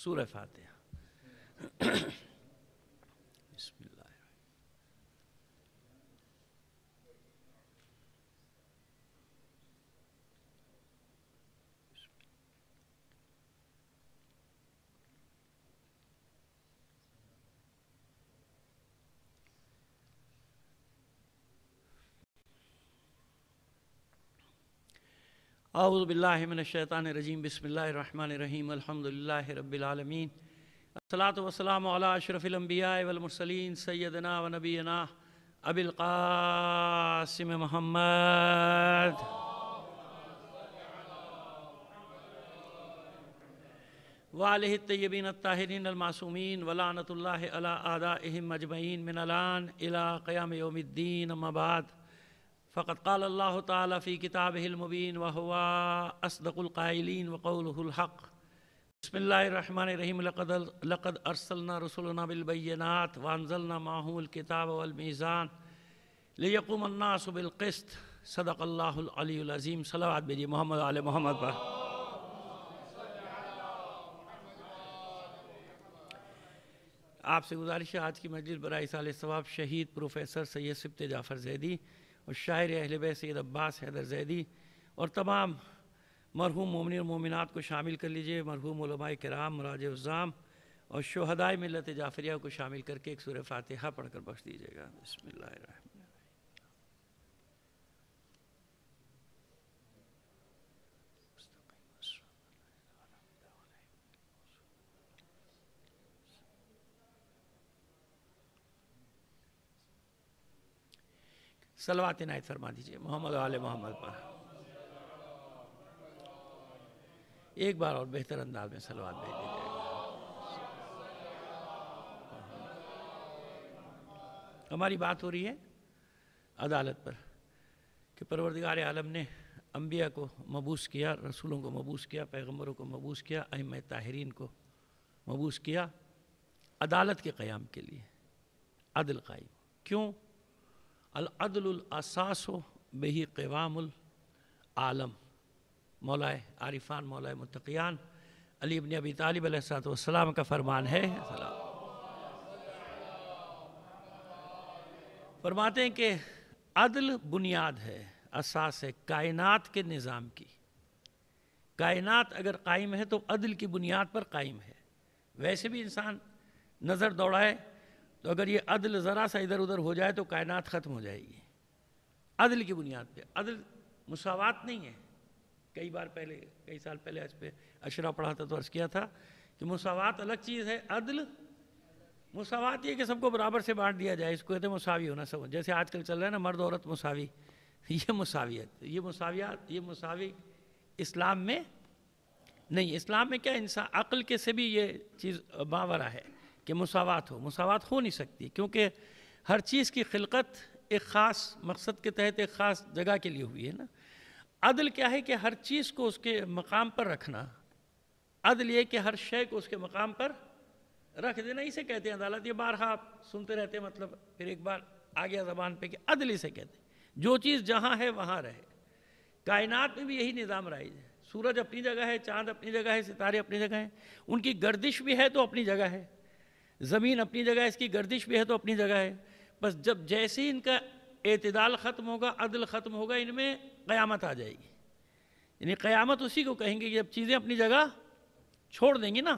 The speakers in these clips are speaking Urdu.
سورہ فاتحہ۔ بسم اللہ۔ اعوذ باللہ من الشیطان الرجیم، بسم اللہ الرحمن الرحیم، الحمدللہ رب العالمین، الصلاۃ والسلام علی اشرف الانبیاء والمرسلین، سیدنا و نبینا ابی القاسم محمد وآلہ الطیبین الطاہرین المعصومین، ولعنۃ اللہ علی اعدائہم اجمعین من الآن الی قیام یوم الدین، اما بعد، فقد قال اللہ تعالی فی کتابہ المبین وہو اصدق القائلین وقولہ الحق۔ بسم اللہ الرحمن الرحیم، لقد ارسلنا رسلنا بالبینات وانزلنا معهم الکتاب والمیزان لیقوم الناس بالقسط، صدق اللہ العلی العظیم۔ صلوات بھیجئے محمد آل محمد پر۔ آپ سے گزارش ہے آج کی مجلس برائے ایصال ثواب شہید پروفیسر سید سبط جعفر زیدی اور شاعر اہل بیت سید عباس حیدر زیدی اور تمام مرحوم مومنین و مومنات کو شامل کر لیجئے، مرحوم علماء کرام، مراجع عظام اور شہدائے ملت جعفریہ کو شامل کر کے ایک سورہ فاتحہ پڑھ کر بخش دیجئے گا۔ بسم اللہ الرحمن الرحیم۔ صلوات عنایت فرما دیجئے محمد و آل محمد پر۔ ایک بار اور بہتر انداز میں صلوات بھیج دیجئے گا۔ ہماری بات ہو رہی ہے عدالت پر کہ پروردگار عالم نے انبیاء کو مبعوث کیا، رسولوں کو مبعوث کیا، پیغمبروں کو مبعوث کیا، ائمہ طاہرین کو مبعوث کیا عدالت کے قیام کے لیے، عدل قائم۔ کیوں؟ العدل الاساس بہی قوام العالم، مولائے عارفان، مولائے متقیان علی بن ابی طالب علیہ السلام کا فرمان ہے، فرماتے ہیں کہ عدل بنیاد ہے، اساس ہے کائنات کے نظام کی۔ کائنات اگر قائم ہے تو عدل کی بنیاد پر قائم ہے۔ ویسے بھی انسان نظر دوڑائے تو اگر یہ عدل ذرا سا ادھر ادھر ہو جائے تو کائنات ختم ہو جائے گی۔ عدل کی بنیاد پہ، عدل مساوات نہیں ہے۔ کئی سال پہلے اس پہ اشرا پڑھا تھا تو عرض کیا تھا کہ مساوات الگ چیز ہے، عدل مساوات یہ کہ سب کو برابر سے بانٹ دیا جائے، اس کو کہتے ہیں مساوی ہونا سب، جیسے آج کل چل رہا ہے نا مرد عورت مساوی، یہ مساویت، یہ مساویات، یہ مساوی اسلام میں نہیں۔ اسلام میں کیا انسان عقل کے سے بھی یہ چیز ماورا ہے کہ مساوات ہو، مساوات ہو نہیں سکتی، کیونکہ ہر چیز کی خلقت ایک خاص مقصد کے تحت ایک خاص جگہ کے لیے ہوئی ہے نا۔ عدل کیا ہے کہ ہر چیز کو اس کے مقام پر رکھنا، عدل یہ کہ ہر شے کو اس کے مقام پر رکھ دینا، اسے کہتے ہیں عدالت۔ یہ بارہا آپ سنتے رہتے ہیں، مطلب پھر ایک بار آ گیا زبان پہ کہ عدل اسے کہتے ہیں، جو چیز جہاں ہے وہاں رہے۔ کائنات میں بھی یہی نظام رائج ہے، سورج اپنی جگہ ہے، چاند اپنی جگہ ہے، ستارے اپنی جگہ ہیں، ان کی گردش بھی ہے تو اپنی جگہ ہے، زمین اپنی جگہ ہے، اس کی گردش بھی ہے تو اپنی جگہ ہے۔ بس جب جیسے ہی ان کا اعتدال ختم ہوگا، عدل ختم ہوگا، ان میں قیامت آ جائے گی۔ یعنی قیامت اسی کو کہیں گے کہ جب چیزیں اپنی جگہ چھوڑ دیں گی نا،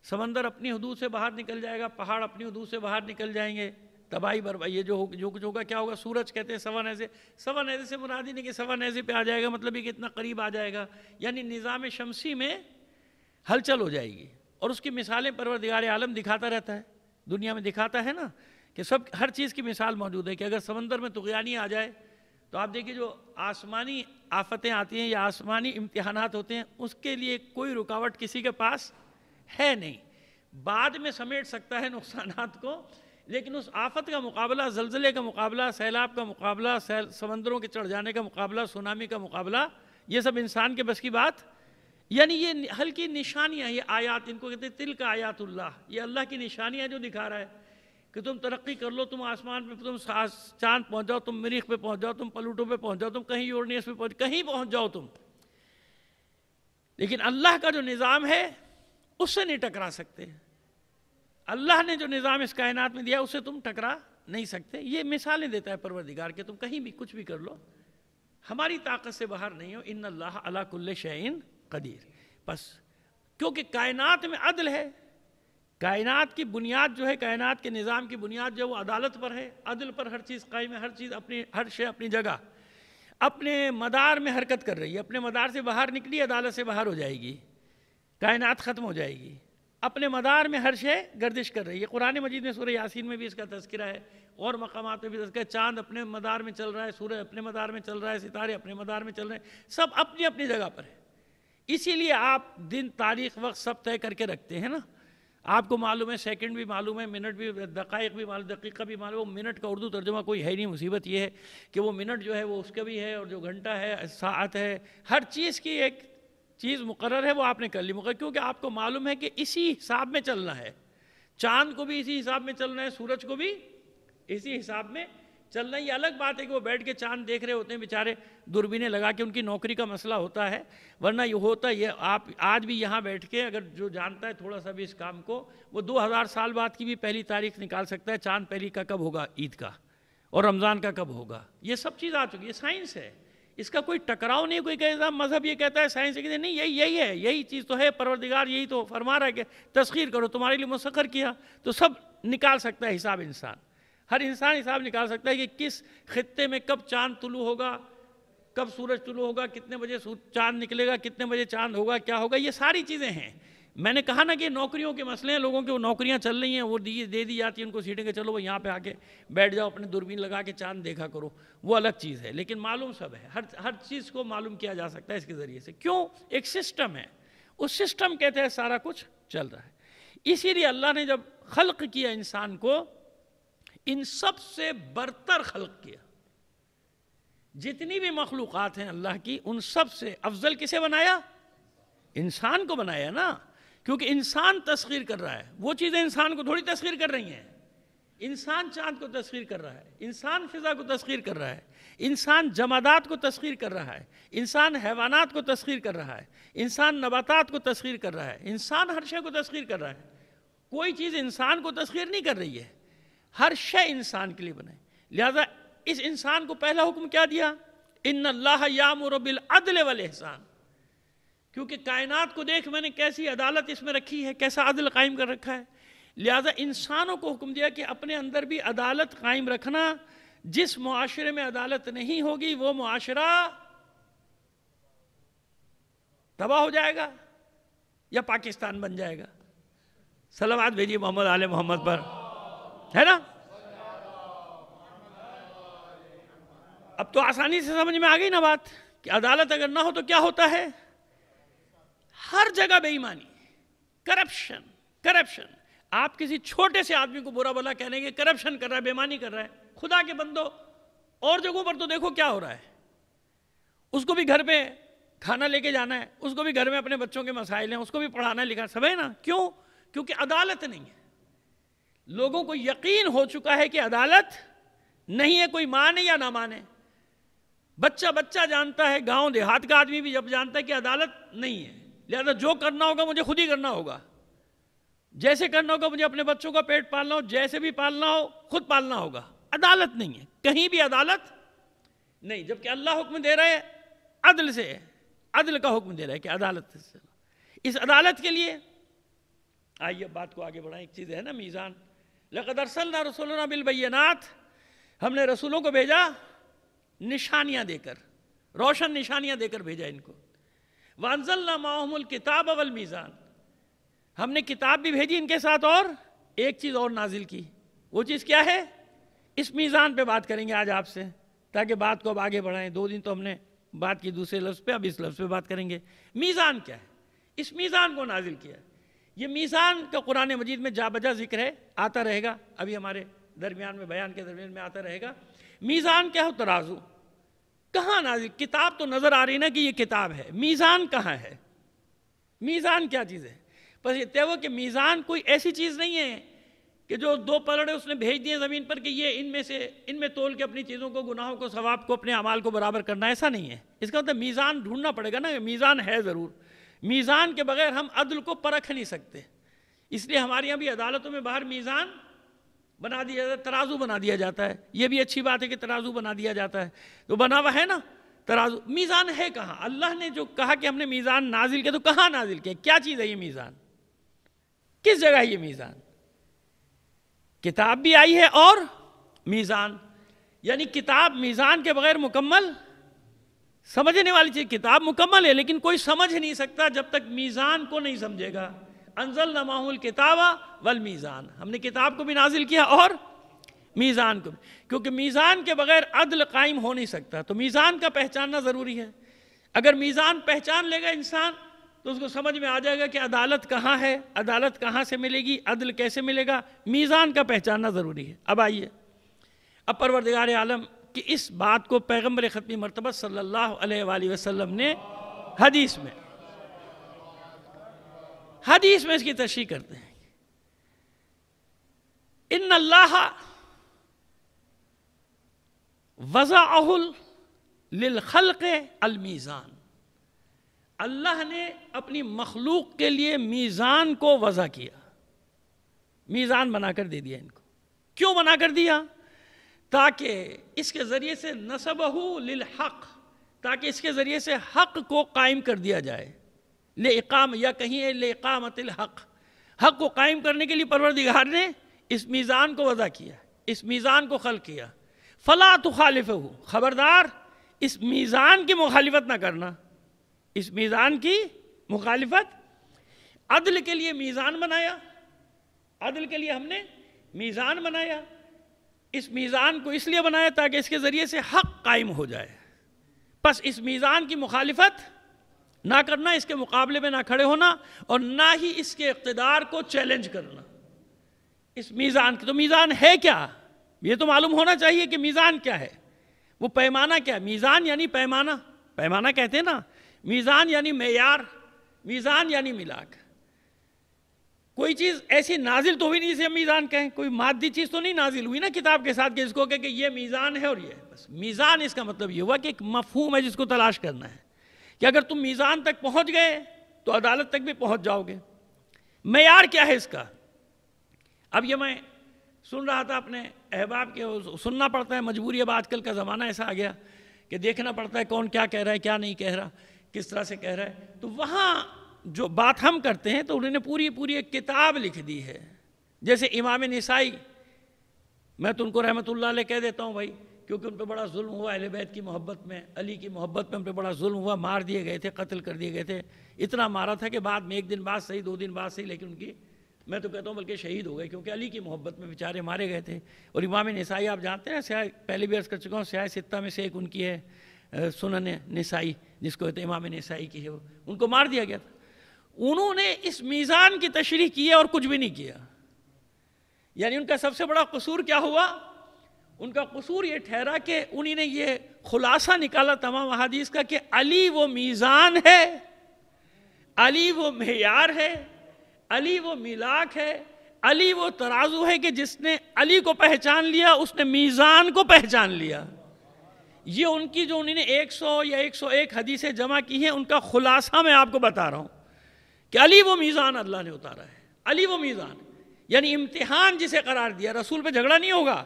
سمندر اپنی حدود سے باہر نکل جائے گا، پہاڑ اپنی حدود سے باہر نکل جائیں گے، تباہی بربادی، یہ جو کچھ ہوگا کیا ہوگا؟ سورج کہتے ہیں سوا نیزے، سوا نیزے سے مراد ہی نہیں کہ سوا نیزے پہ آ جائے گا، مطلب یہ کہ اتنا قریب آ جائے گا، یعنی نظام شمسی میں ہلچل ہو جائے گی۔ اور اس کی مثالیں پروردگار عالم دکھاتا رہتا ہے، دنیا میں دکھاتا ہے نا کہ ہر چیز کی مثال موجود ہے کہ اگر سمندر میں طغیانی آ جائے تو آپ دیکھیے جو آسمانی آفتیں آتی ہیں یا آسمانی امتحانات ہوتے ہیں، اس کے لیے کوئی رکاوٹ کسی کے پاس ہے نہیں، بعد میں سمیٹ سکتا ہے نقصانات کو، لیکن اس آفت کا مقابلہ، زلزلے کا مقابلہ، سیلاب کا مقابلہ، سمندروں کے چڑھ جانے کا مقابلہ، سونامی کا مقابلہ، یہ سب انسان کے بس کی بات، یعنی یہ ہلکی نشانیاں، یہ آیات، ان کو کہتے ہیں تلک آیات اللہ، یہ اللہ کی نشانیاں جو دکھا رہا ہے کہ تم ترقی کر لو، تم آسمان پہ، تم چاند پہنچ جاؤ، تم مریخ پہ پہنچ جاؤ، تم پلوٹو پہ پہنچ جاؤ، تم کہیں یورینس پہ کہیں پہنچ جاؤ تم، لیکن اللہ کا جو نظام ہے اس سے نہیں ٹکرا سکتے. اللہ نے جو نظام اس کائنات میں دیا اس سے تم ٹکرا نہیں سکتے. یہ مثالیں دیتا ہے پروردگار کہ تم کہیں بھی کچھ بھی کر لو، ہماری طاقت سے باہر نہیں ہو. ان اللہ علی کل شیء قدیر. بس کیونکہ کائنات میں عدل ہے. کائنات کی بنیاد جو ہے، کائنات کے نظام کی بنیاد جو ہے وہ عدالت پر ہے. عدل پر ہر چیز قائم ہے، ہر چیز ہر شے اپنی جگہ اپنے مدار میں حرکت کر رہی ہے. اپنے مدار سے باہر نکلی عدالت سے باہر ہو جائے گی، کائنات ختم ہو جائے گی. اپنے مدار میں ہر شے گردش کر رہی ہے. قرآن مجید میں سورہ یاسین میں بھی اس کا تذکرہ ہے، اور مقامات میں بھی تذکرہ ہے. چاند اپنے مدار میں چل رہا ہے، سورج اپنے مدار میں چل رہا ہے، ستارے اپنے مدار میں چل رہے ہیں، سب اپنی اپنی جگہ پر ہے. اسی لیے آپ دن، تاریخ، وقت سب طے کر کے رکھتے ہیں نا. آپ کو معلوم ہے، سیکنڈ بھی معلوم ہے، منٹ بھی، دقائق بھی معلوم، دقیقہ بھی معلوم. وہ منٹ کا اردو ترجمہ کوئی ہے نہیں. مصیبت یہ ہے کہ وہ منٹ جو ہے وہ اس کا بھی ہے، اور جو گھنٹہ ہے، ساعت ہے، ہر چیز کی ایک چیز مقرر ہے، وہ آپ نے کر لی مقرر، کیونکہ آپ کو معلوم ہے کہ اسی حساب میں چلنا ہے. چاند کو بھی اسی حساب میں چلنا ہے، سورج کو بھی اسی حساب میں چلنا ہے. یہ الگ بات ہے کہ وہ بیٹھ کے چاند دیکھ رہے ہوتے ہیں بیچارے، دوربینیں لگا کے، ان کی نوکری کا مسئلہ ہوتا ہے. ورنہ یہ ہوتا یہ آپ آج بھی یہاں بیٹھ کے اگر جو جانتا ہے تھوڑا سا بھی اس کام کو، وہ 2000 سال بعد کی بھی پہلی تاریخ نکال سکتا ہے. چاند پہلی کا کب ہوگا عید کا، اور رمضان کا کب ہوگا. یہ سب چیز آ چکی ہے. سائنس ہے، اس کا کوئی ٹکراؤ نہیں. کوئی کہتا مذہب یہ کہتا ہے، سائنس یہ کہتا ہے نہیں، یہی ہے، یہی چیز تو ہے. پروردگار یہی تو فرما رہا ہے کہ تسخیر کرو، تمہارے لیے مسخر کیا. تو سب نکال سکتا ہے حساب. انسان، ہر انسان حساب نکال سکتا ہے کہ کس خطے میں کب چاند طلوع ہوگا، کب سورج طلوع ہوگا، کتنے بجے چاند نکلے گا، کتنے بجے چاند ہوگا، کیا ہوگا. یہ ساری چیزیں ہیں. میں نے کہا نا کہ نوکریوں کے مسئلے ہیں. لوگوں کے وہ نوکریاں چل رہی ہیں، وہ دے دی جاتی ہیں ان کو سیٹیں کہ چلو وہ یہاں پہ آ کے بیٹھ جاؤ، اپنے دوربین لگا کے چاند دیکھا کرو. وہ الگ چیز ہے، لیکن معلوم سب ہے. ہر چیز کو معلوم کیا جا سکتا ہے اس کے ذریعے سے. کیوں؟ ایک سسٹم ہے، اس سسٹم کے تحت سارا کچھ چل رہا ہے. اسی لیے اللہ نے جب خلق کیا انسان کو، ان سب سے برتر خلق کیا. جتنی بھی مخلوقات ہیں اللہ کی، ان سب سے افضل کسے بنایا؟ انسان کو بنایا نا. کیونکہ انسان تسخیر کر رہا ہے. وہ چیزیں انسان کو تھوڑی تسخیر کر رہی ہیں. انسان چاند کو تسخیر کر رہا ہے، انسان فضا کو تسخیر کر رہا ہے، انسان جمادات کو تسخیر کر رہا ہے، انسان حیوانات کو تسخیر کر رہا ہے، انسان نباتات کو تسخیر کر رہا ہے، انسان ہر شے کو تسخیر کر رہا ہے. کوئی چیز انسان کو تسخیر نہیں کر رہی ہے. ہر شے انسان کے لیے بنے. لہذا اس انسان کو پہلا حکم کیا دیا؟ ان اللہ یامر بالعدل والاحسان. کیونکہ کائنات کو دیکھ میں نے کیسی عدالت اس میں رکھی ہے، کیسا عدل قائم کر رکھا ہے. لہذا انسانوں کو حکم دیا کہ اپنے اندر بھی عدالت قائم رکھنا. جس معاشرے میں عدالت نہیں ہوگی وہ معاشرہ تباہ ہو جائے گا یا پاکستان بن جائے گا. صلوات بھیجیے محمد آل محمد پر، ہے نا. اب تو آسانی سے سمجھ میں آ گئی نا بات کہ عدالت اگر نہ ہو تو کیا ہوتا ہے. ہر جگہ بے ایمانی، کرپشن. آپ کسی چھوٹے سے آدمی کو برا بلا کہنے گے کرپشن کر رہا ہے، بے ایمانی کر رہا ہے. خدا کے بندو اور جگہوں پر تو دیکھو کیا ہو رہا ہے. اس کو بھی گھر پہ کھانا لے کے جانا ہے، اس کو بھی گھر میں اپنے بچوں کے مسائل ہیں، اس کو بھی پڑھانا لکھانا سب ہے نا. کیوں؟ کیونکہ عدالت نہیں ہے. لوگوں کو یقین ہو چکا ہے کہ عدالت نہیں ہے. کوئی مانے یا نہ مانے، بچہ جانتا ہے، گاؤں دیہات کا آدمی بھی جب جانتا ہے کہ عدالت نہیں ہے. لہذا جو کرنا ہوگا مجھے خود ہی کرنا ہوگا. جیسے کرنا ہوگا مجھے اپنے بچوں کا پیٹ پالنا ہو، جیسے بھی پالنا ہو خود پالنا ہوگا. عدالت نہیں ہے، کہیں بھی عدالت نہیں. جبکہ اللہ حکم دے رہے عدل سے، عدل کا حکم دے رہا ہے کہ عدالت سے. اس عدالت کے لیے آئیے بات کو آگے بڑھائیں. ایک چیز ہے نا میزان. لقد ارسلنا رسولنا بالبینات، ہم نے رسولوں کو بھیجا نشانیاں دے کر، روشن نشانیاں دے کر بھیجا ان کو. وانزلنا معهم الکتاب والمیزان، ہم نے کتاب بھی بھیجی ان کے ساتھ، اور ایک چیز اور نازل کی. وہ چیز کیا ہے؟ اس میزان پہ بات کریں گے آج آپ سے، تاکہ بات کو اب آگے بڑھائیں. 2 دن تو ہم نے بات کی دوسرے لفظ پہ، اب اس لفظ پہ بات کریں گے. میزان کیا ہے؟ اس میزان کو نازل کیا. یہ میزان کا قرآن مجید میں جا بجا ذکر ہے، آتا رہے گا ابھی ہمارے درمیان میں، بیان کے درمیان میں آتا رہے گا. میزان کیا ہو؟ ترازو. کہاں نازل؟ کتاب تو نظر آ رہی نا کہ یہ کتاب ہے، میزان کہاں ہے؟ میزان کیا چیز ہے؟ بس یہ طے ہو کہ میزان کوئی ایسی چیز نہیں ہے کہ جو 2 پلڑے اس نے بھیج دیے زمین پر کہ یہ ان میں تول کے اپنی چیزوں کو، گناہوں کو، ثواب کو، اپنے اعمال کو برابر کرنا. ایسا نہیں ہے. اس کا مطلب میزان ڈھونڈنا پڑے گا نا. میزان ہے ضرور، میزان کے بغیر ہم عدل کو پرکھ نہیں سکتے، اس لیے ہمارے یہاں بھی عدالتوں میں باہر میزان بنا دیا جاتا ہے، ترازو بنا دیا جاتا ہے۔ یہ بھی اچھی بات ہے کہ ترازو بنا دیا جاتا ہے، تو بنا ہوا ہے نا ترازو۔ میزان ہے کہاں؟ اللہ نے جو کہا کہ ہم نے میزان نازل کیا، تو کہاں نازل کیا؟ کیا چیز ہے یہ میزان؟ کس جگہ ہے یہ میزان؟ کتاب بھی آئی ہے اور میزان، یعنی کتاب میزان کے بغیر مکمل، سمجھنے والی چیز کتاب مکمل ہے لیکن کوئی سمجھ نہیں سکتا جب تک میزان کو نہیں سمجھے گا۔ انزلنا معہ الکتاب والمیزان، ہم نے کتاب کو بھی نازل کیا اور میزان کو بھی، کیونکہ میزان کے بغیر عدل قائم ہو نہیں سکتا، تو میزان کا پہچاننا ضروری ہے۔ اگر میزان پہچان لے گا انسان تو اس کو سمجھ میں آ جائے گا کہ عدالت کہاں ہے، عدالت کہاں سے ملے گی، عدل کیسے ملے گا، میزان کا پہچاننا ضروری ہے۔ اب آئیے، اب پروردگار عالم کی اس بات کو پیغمبر ختمی مرتبہ صلی اللہ علیہ وآلہ وسلم نے حدیث میں اس کی تشریح کرتے ہیں۔ ان اللہ وضعہ للخلق المیزان، اللہ نے اپنی مخلوق کے لیے میزان کو وضع کیا، میزان بنا کر دے دیا ان کو۔ کیوں بنا کر دیا؟ تاکہ اس کے ذریعے سے نصبہ للحق، تاکہ اس کے ذریعے سے حق کو قائم کر دیا جائے، یا کہیں لإقامت الحق، حق کو قائم کرنے کے لیے پروردگار نے اس میزان کو وضع کیا، اس میزان کو خلق کیا۔ فلا تخالفہ، خبردار اس میزان کی مخالفت نہ کرنا، اس میزان کی مخالفت۔ عدل کے لیے میزان بنایا، عدل کے لیے ہم نے میزان بنایا، اس میزان کو اس لیے بنایا تاکہ اس کے ذریعے سے حق قائم ہو جائے، پس اس میزان کی مخالفت نہ کرنا، اس کے مقابلے میں نہ کھڑے ہونا، اور نہ ہی اس کے اقتدار کو چیلنج کرنا۔ اس میزان کی، تو میزان ہے کیا؟ یہ تو معلوم ہونا چاہیے کہ میزان کیا ہے، وہ پیمانہ کیا ہے۔ میزان یعنی پیمانہ، پیمانہ کہتے ہیں نا، میزان یعنی معیار، میزان یعنی ملاک۔ کوئی چیز ایسی نازل تو ہوئی نہیں جسے ہم میزان کہیں، کوئی مادی چیز تو نہیں نازل ہوئی نا کتاب کے ساتھ کہ اس کو کہ یہ میزان ہے اور یہ ہے۔ بس میزان اس کا مطلب یہ ہوا کہ ایک مفہوم ہے جس کو تلاش کرنا ہے، کہ اگر تم میزان تک پہنچ گئے تو عدالت تک بھی پہنچ جاؤ گے۔ معیار کیا ہے اس کا؟ اب یہ میں سن رہا تھا اپنے احباب کے، سننا پڑتا ہے مجبوری، اب آج کل کا زمانہ ایسا آ گیا کہ دیکھنا پڑتا ہے کون کیا کہہ رہا ہے، کیا نہیں کہہ رہا، کس طرح سے کہہ رہا ہے۔ تو وہاں جو بات ہم کرتے ہیں تو انہوں نے پوری ایک کتاب لکھ دی ہے، جیسے امام نسائی، میں تو ان کو رحمت اللہ علیہ کہہ دیتا ہوں بھائی، کیونکہ ان پہ بڑا ظلم ہوا، اہل بیت کی محبت میں، علی کی محبت میں ان پہ بڑا ظلم ہوا، مار دیے گئے تھے، قتل کر دیے گئے تھے، اتنا مارا تھا کہ بعد میں 1 دن بعد صحیح، 2 دن بعد صحیح، لیکن ان کی، میں تو کہتا ہوں بلکہ شہید ہو گئے، کیونکہ علی کی محبت میں بیچارے مارے گئے تھے۔ اور امام نسائی آپ جانتے ہیں، سیاہ، پہلے بھی عرض کر چکا ہوں، سیاہ ستہ میں سے ایک ان کی ہے سنن نسائی، جس کو کہتے ہیں امام نسائی کی ہے، وہ ان کو مار دیا گیا تھا۔ انہوں نے اس میزان کی تشریح کی ہے اور کچھ بھی نہیں کیا۔ یعنی ان کا سب سے بڑا قصور کیا ہوا؟ ان کا قصور یہ ٹھہرا کہ انہی نے یہ خلاصہ نکالا تمام احادیث کا کہ علی وہ میزان ہے، علی وہ معیار ہے، علی وہ میلاک ہے، علی وہ ترازو ہے کہ جس نے علی کو پہچان لیا اس نے میزان کو پہچان لیا۔ یہ ان کی جو انہوں نے 100 یا 101 حدیثیں جمع کی ہیں، ان کا خلاصہ میں آپ کو بتا رہا ہوں کہ علی وہ میزان اللہ نے اتارا ہے، علی وہ میزان، یعنی امتحان جسے قرار دیا۔ رسول پہ جھگڑا نہیں ہوگا،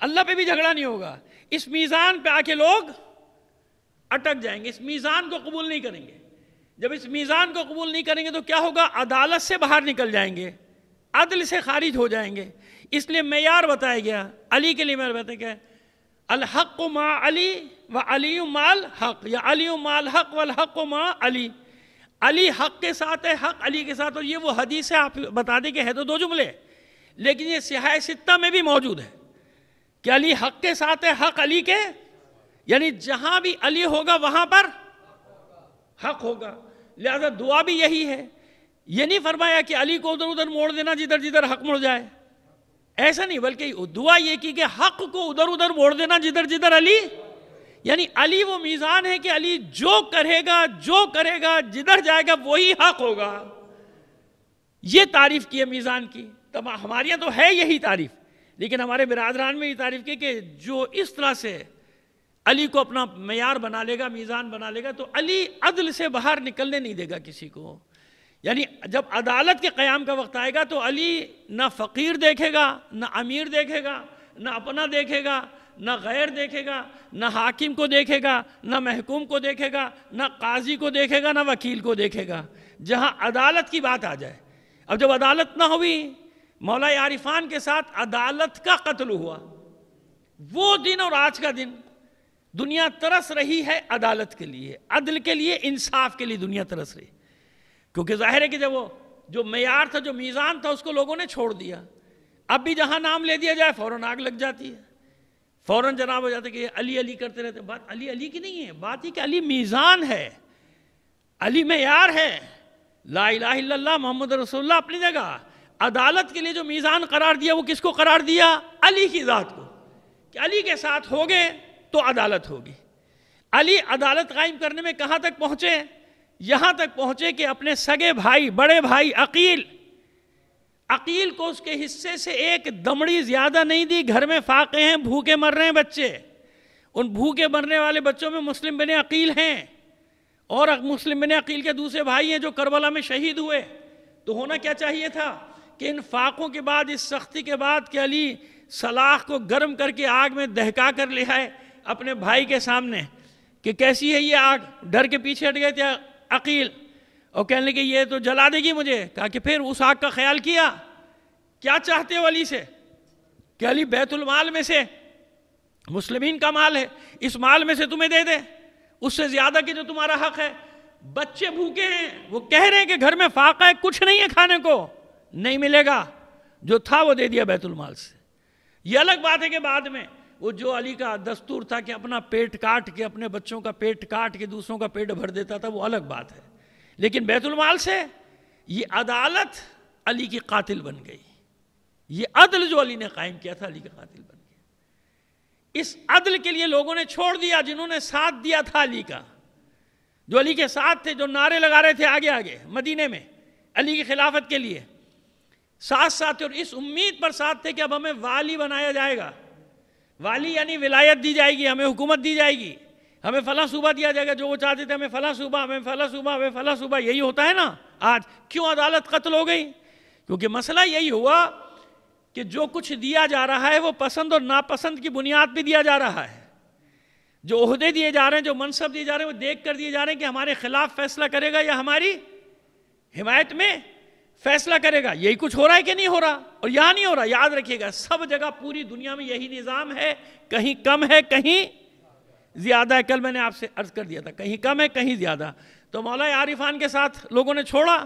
اللہ پہ بھی جھگڑا نہیں ہوگا، اس میزان پہ آ کے لوگ اٹک جائیں گے، اس میزان کو قبول نہیں کریں گے۔ جب اس میزان کو قبول نہیں کریں گے تو کیا ہوگا؟ عدالت سے باہر نکل جائیں گے، عدل سے خارج ہو جائیں گے۔ اس لیے معیار بتایا گیا، علی کے لیے معیار بتایا گیا، الحق مع علی و علی مع الحق، یا علی مع الحق والحق مع علی، علی حق کے ساتھ ہے، حق علی کے ساتھ۔ اور یہ وہ حدیث ہے، آپ بتا دیں کہ ہے تو 2 جملے، لیکن یہ سیاہ ستہ میں بھی موجود ہے کہ علی حق کے ساتھ ہے، حق علی کے، یعنی جہاں بھی علی ہوگا وہاں پر حق ہوگا۔ لہذا دعا بھی یہی ہے، یہ نہیں فرمایا کہ علی کو ادھر ادھر موڑ دینا جدھر جدھر حق مڑ جائے، ایسا نہیں، بلکہ دعا یہ کی کہ حق کو ادھر ادھر موڑ دینا جدھر جدھر علی، یعنی علی وہ میزان ہے کہ علی جو کرے گا جدھر جائے گا وہی حق ہوگا۔ یہ تعریف کی ہے میزان کی، تب ہمارے یہاں تو ہے یہی تعریف، لیکن ہمارے برادران میں یہ تعریف کی کہ جو اس طرح سے علی کو اپنا معیار بنا لے گا، میزان بنا لے گا، تو علی عدل سے باہر نکلنے نہیں دے گا کسی کو. یعنی جب عدالت کے قیام کا وقت آئے گا تو علی نہ فقیر دیکھے گا، نہ امیر دیکھے گا، نہ اپنا دیکھے گا، نہ غیر دیکھے گا، نہ حاکم کو دیکھے گا، نہ محکوم کو دیکھے گا، نہ قاضی کو دیکھے گا، نہ وکیل کو دیکھے گا. جہاں عدالت کی بات آ جائے، اب جب عدالت نہ ہوئی، مولا عارفان کے ساتھ عدالت کا قتل ہوا. وہ دن اور آج کا دن دنیا ترس رہی ہے عدالت کے لیے، عدل کے لیے، انصاف کے لیے دنیا ترس رہی. کیونکہ ظاہر ہے کہ جب وہ جو معیار تھا، جو میزان تھا، اس کو لوگوں نے چھوڑ دیا. اب بھی جہاں نام لے دیا جائے فوراً آگ لگ جاتی ہے، فوراً جناب ہو جاتا ہے کہ علی علی کرتے رہتے. بات علی علی کی نہیں ہے، بات یہ کہ علی میزان ہے، علی معیار ہے. لا الہ الا اللہ محمد رسول اللہ اپنی جگہ. عدالت کے لیے جو میزان قرار دیا وہ کس کو قرار دیا؟ علی کی ذات کو، کہ علی کے ساتھ ہوگے تو عدالت ہوگی. علی عدالت قائم کرنے میں کہاں تک پہنچے؟ یہاں تک پہنچے کہ اپنے سگے بھائی، بڑے بھائی عقیل کو اس کے حصے سے ایک دمڑی زیادہ نہیں دی. گھر میں فاقے ہیں، بھوکے مر رہے ہیں بچے. ان بھوکے مرنے والے بچوں میں مسلم بن عقیل ہیں، اور مسلم بن عقیل کے دوسرے بھائی ہیں جو کربلا میں شہید ہوئے. تو ہونا کیا چاہیے تھا کہ ان فاقوں کے بعد، اس سختی کے بعد، کہ علی سلاخ کو گرم کر کے آگ میں دہکا کر لے آئے اپنے بھائی کے سامنے کہ کیسی ہے یہ آگ. ڈر کے پیچھے ہٹ گئے تھے عقیل اور کہنے لگے یہ تو جلا دے گی مجھے. کہا کہ پھر اس آگ کا خیال کیا؟ کیا چاہتے ہو علی سے؟ کہ علی بیت المال میں سے، مسلمین کا مال ہے، اس مال میں سے تمہیں دے دے، اس سے زیادہ کہ جو تمہارا حق ہے. بچے بھوکے ہیں، وہ کہہ رہے ہیں کہ گھر میں فاقہ ہے، کچھ نہیں ہے کھانے کو، نہیں ملے گا. جو تھا وہ دے دیا بیت المال سے. یہ الگ بات ہے کہ بعد میں وہ جو علی کا دستور تھا کہ اپنا پیٹ کاٹ کے، اپنے بچوں کا پیٹ کاٹ کے دوسروں کا پیٹ بھر دیتا تھا، وہ الگ بات ہے. لیکن بیت المال سے یہ عدالت علی کی قاتل بن گئی. یہ عدل جو علی نے قائم کیا تھا علی کا قاتل بن گیا. اس عدل کے لیے لوگوں نے چھوڑ دیا، جنہوں نے ساتھ دیا تھا علی کا، جو علی کے ساتھ تھے، جو نعرے لگا رہے تھے آگے آگے مدینے میں علی کی خلافت کے لیے، ساتھ ساتھ، اور اس امید پر ساتھ تھے کہ اب ہمیں والی بنایا جائے گا. والی یعنی ولایت دی جائے گی، ہمیں حکومت دی جائے گی، ہمیں فلاں صوبہ دیا جائے گا. جو وہ چاہتے تھے ہمیں فلاں صوبہ، ہمیں فلاں صوبہ، ہمیں فلاں صوبہ. یہی ہوتا ہے نا آج. کیوں عدالت قتل ہو گئی؟ کیونکہ مسئلہ یہی ہوا کہ جو کچھ دیا جا رہا ہے وہ پسند اور ناپسند کی بنیاد پہ دیا جا رہا ہے. جو عہدے دیے جا رہے ہیں، جو منصب دیے جا رہے ہیں، وہ دیکھ کر دیے جا رہے ہیں کہ ہمارے خلاف فیصلہ کرے گا یا ہماری حمایت میں فیصلہ کرے گا. یہی کچھ ہو رہا ہے کہ نہیں ہو رہا؟ اور یہاں نہیں ہو رہا. یاد رکھیے گا، سب جگہ پوری دنیا میں یہی نظام ہے. کہیں کم ہے، کہیں زیادہ ہے. کل میں نے آپ سے عرض کر دیا تھا، کہیں کم ہے، کہیں زیادہ. تو مولا عارفان کے ساتھ لوگوں نے چھوڑا.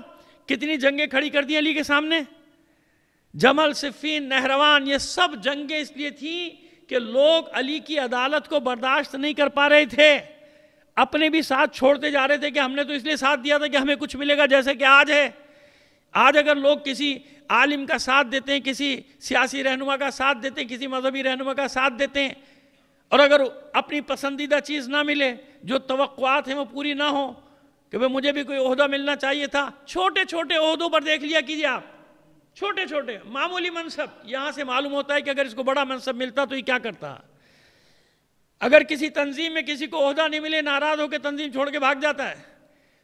کتنی جنگیں کھڑی کر دی علی کے سامنے. جمل، صفین، نہروان، یہ سب جنگیں اس لیے تھیں کہ لوگ علی کی عدالت کو برداشت نہیں کر پا رہے تھے. اپنے بھی ساتھ چھوڑتے جا رہے تھے کہ ہم نے تو اس لیے ساتھ دیا تھا کہ ہمیں کچھ ملے گا. جیسے کہ آج ہے. آج اگر لوگ کسی عالم کا ساتھ دیتے ہیں، کسی سیاسی رہنما کا ساتھ دیتے ہیں، کسی مذہبی رہنما کا ساتھ دیتے ہیں، اور اگر اپنی پسندیدہ چیز نہ ملے، جو توقعات ہیں وہ پوری نہ ہوں، کہ بھئی مجھے بھی کوئی عہدہ ملنا چاہیے تھا. چھوٹے چھوٹے عہدوں پر دیکھ لیا کیجیے آپ، چھوٹے چھوٹے معمولی منصب. یہاں سے معلوم ہوتا ہے کہ اگر اس کو بڑا منصب ملتا تو یہ کیا کرتا. اگر کسی تنظیم میں کسی کو عہدہ نہیں ملے، ناراض ہو کے تنظیم چھوڑ کے بھاگ جاتا ہے.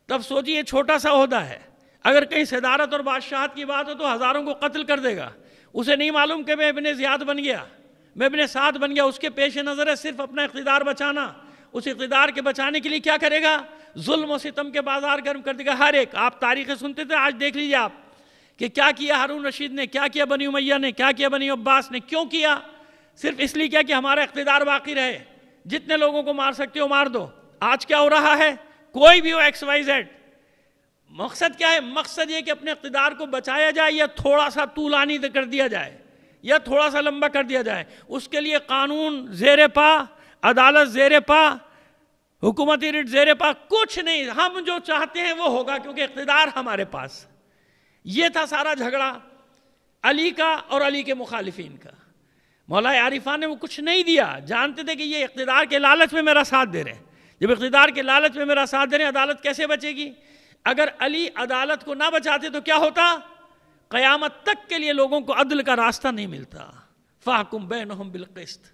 تب سوچیے یہ چھوٹا سا عہدہ ہے. اگر کہیں صدارت اور بادشاہت کی بات ہو تو ہزاروں کو قتل کر دے گا. اسے نہیں معلوم کہ میں ابن زیاد بن گیا، میں ابن سعد بن گیا. اس کے پیش نظر ہے صرف اپنا اقتدار بچانا. اس اقتدار کے بچانے کے لیے کیا کرے گا؟ ظلم و ستم کے بازار گرم کر دے گا. ہر ایک، آپ تاریخیں سنتے تھے، آج دیکھ لیجیے آپ کہ کیا کیا ہارون رشید نے، کیا کیا بنی امیہ نے، کیا کیا بنی عباس نے. کیوں کیا؟ صرف اس لیے کیا کہ ہمارا اقتدار باقی رہے. جتنے لوگوں کو مار سکتے ہو مار دو. آج کیا ہو رہا ہے؟ کوئی بھی ہو، ایکس وائی زیڈ، مقصد کیا ہے؟ مقصد یہ کہ اپنے اقتدار کو بچایا جائے، یا تھوڑا سا طولانی کر دیا جائے، یا تھوڑا سا لمبا کر دیا جائے. اس کے لیے قانون زیر پا، عدالت زیر پا، حکومتی ریٹ زیر پا، کچھ نہیں. ہم جو چاہتے ہیں وہ ہوگا کیونکہ اقتدار ہمارے پاس. یہ تھا سارا جھگڑا علی کا اور علی کے مخالفین کا. مولا عارفان نے وہ کچھ نہیں دیا. جانتے تھے کہ یہ اقتدار کے لالچ میں میرا ساتھ دے رہے ہیں. جب اقتدار کے لالچ میں میرا ساتھ دے رہے ہیں، عدالت کیسے بچے گی؟ اگر علی عدالت کو نہ بچاتے تو کیا ہوتا؟ قیامت تک کے لیے لوگوں کو عدل کا راستہ نہیں ملتا. فاحکم بینہم بالقسط.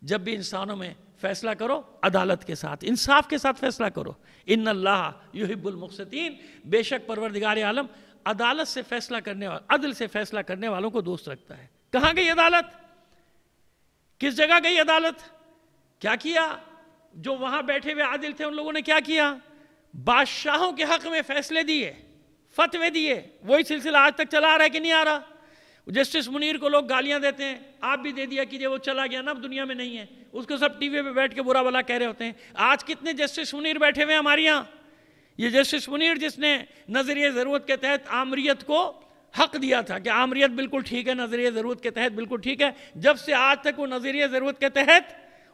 جب بھی انسانوں میں فیصلہ کرو عدالت کے ساتھ، انصاف کے ساتھ فیصلہ کرو۔ ان اللہ یحب المقسطین، بے شک پروردگار عالم عدالت سے فیصلہ کرنے والوں، عدل سے فیصلہ کرنے والوں کو دوست رکھتا ہے۔ کہاں گئی عدالت؟ کس جگہ گئی عدالت؟ کیا کیا؟ جو وہاں بیٹھے ہوئے عادل تھے ان لوگوں نے کیا کیا؟ بادشاہوں کے حق میں فیصلے دیے، فتوے دیے۔ وہی سلسلہ آج تک چلا آ رہا ہے کہ نہیں آ رہا؟ جسٹس منیر کو لوگ گالیاں دیتے ہیں، آپ بھی دے دیا کیجئے، وہ چلا گیا نا، اب دنیا میں نہیں ہے، اس کو سب ٹی وی پہ بیٹھ کے برا بلا کہہ رہے ہوتے ہیں۔ آج کتنے جسٹس منیر بیٹھے ہوئے ہیں ہمارے یہاں؟ یہ جسٹس منیر جس نے نظریہ ضرورت کے تحت آمریت کو حق دیا تھا کہ آمریت بالکل ٹھیک ہے، نظریہ ضرورت کے تحت بالکل ٹھیک ہے، جب سے آج تک وہ نظریہ ضرورت کے تحت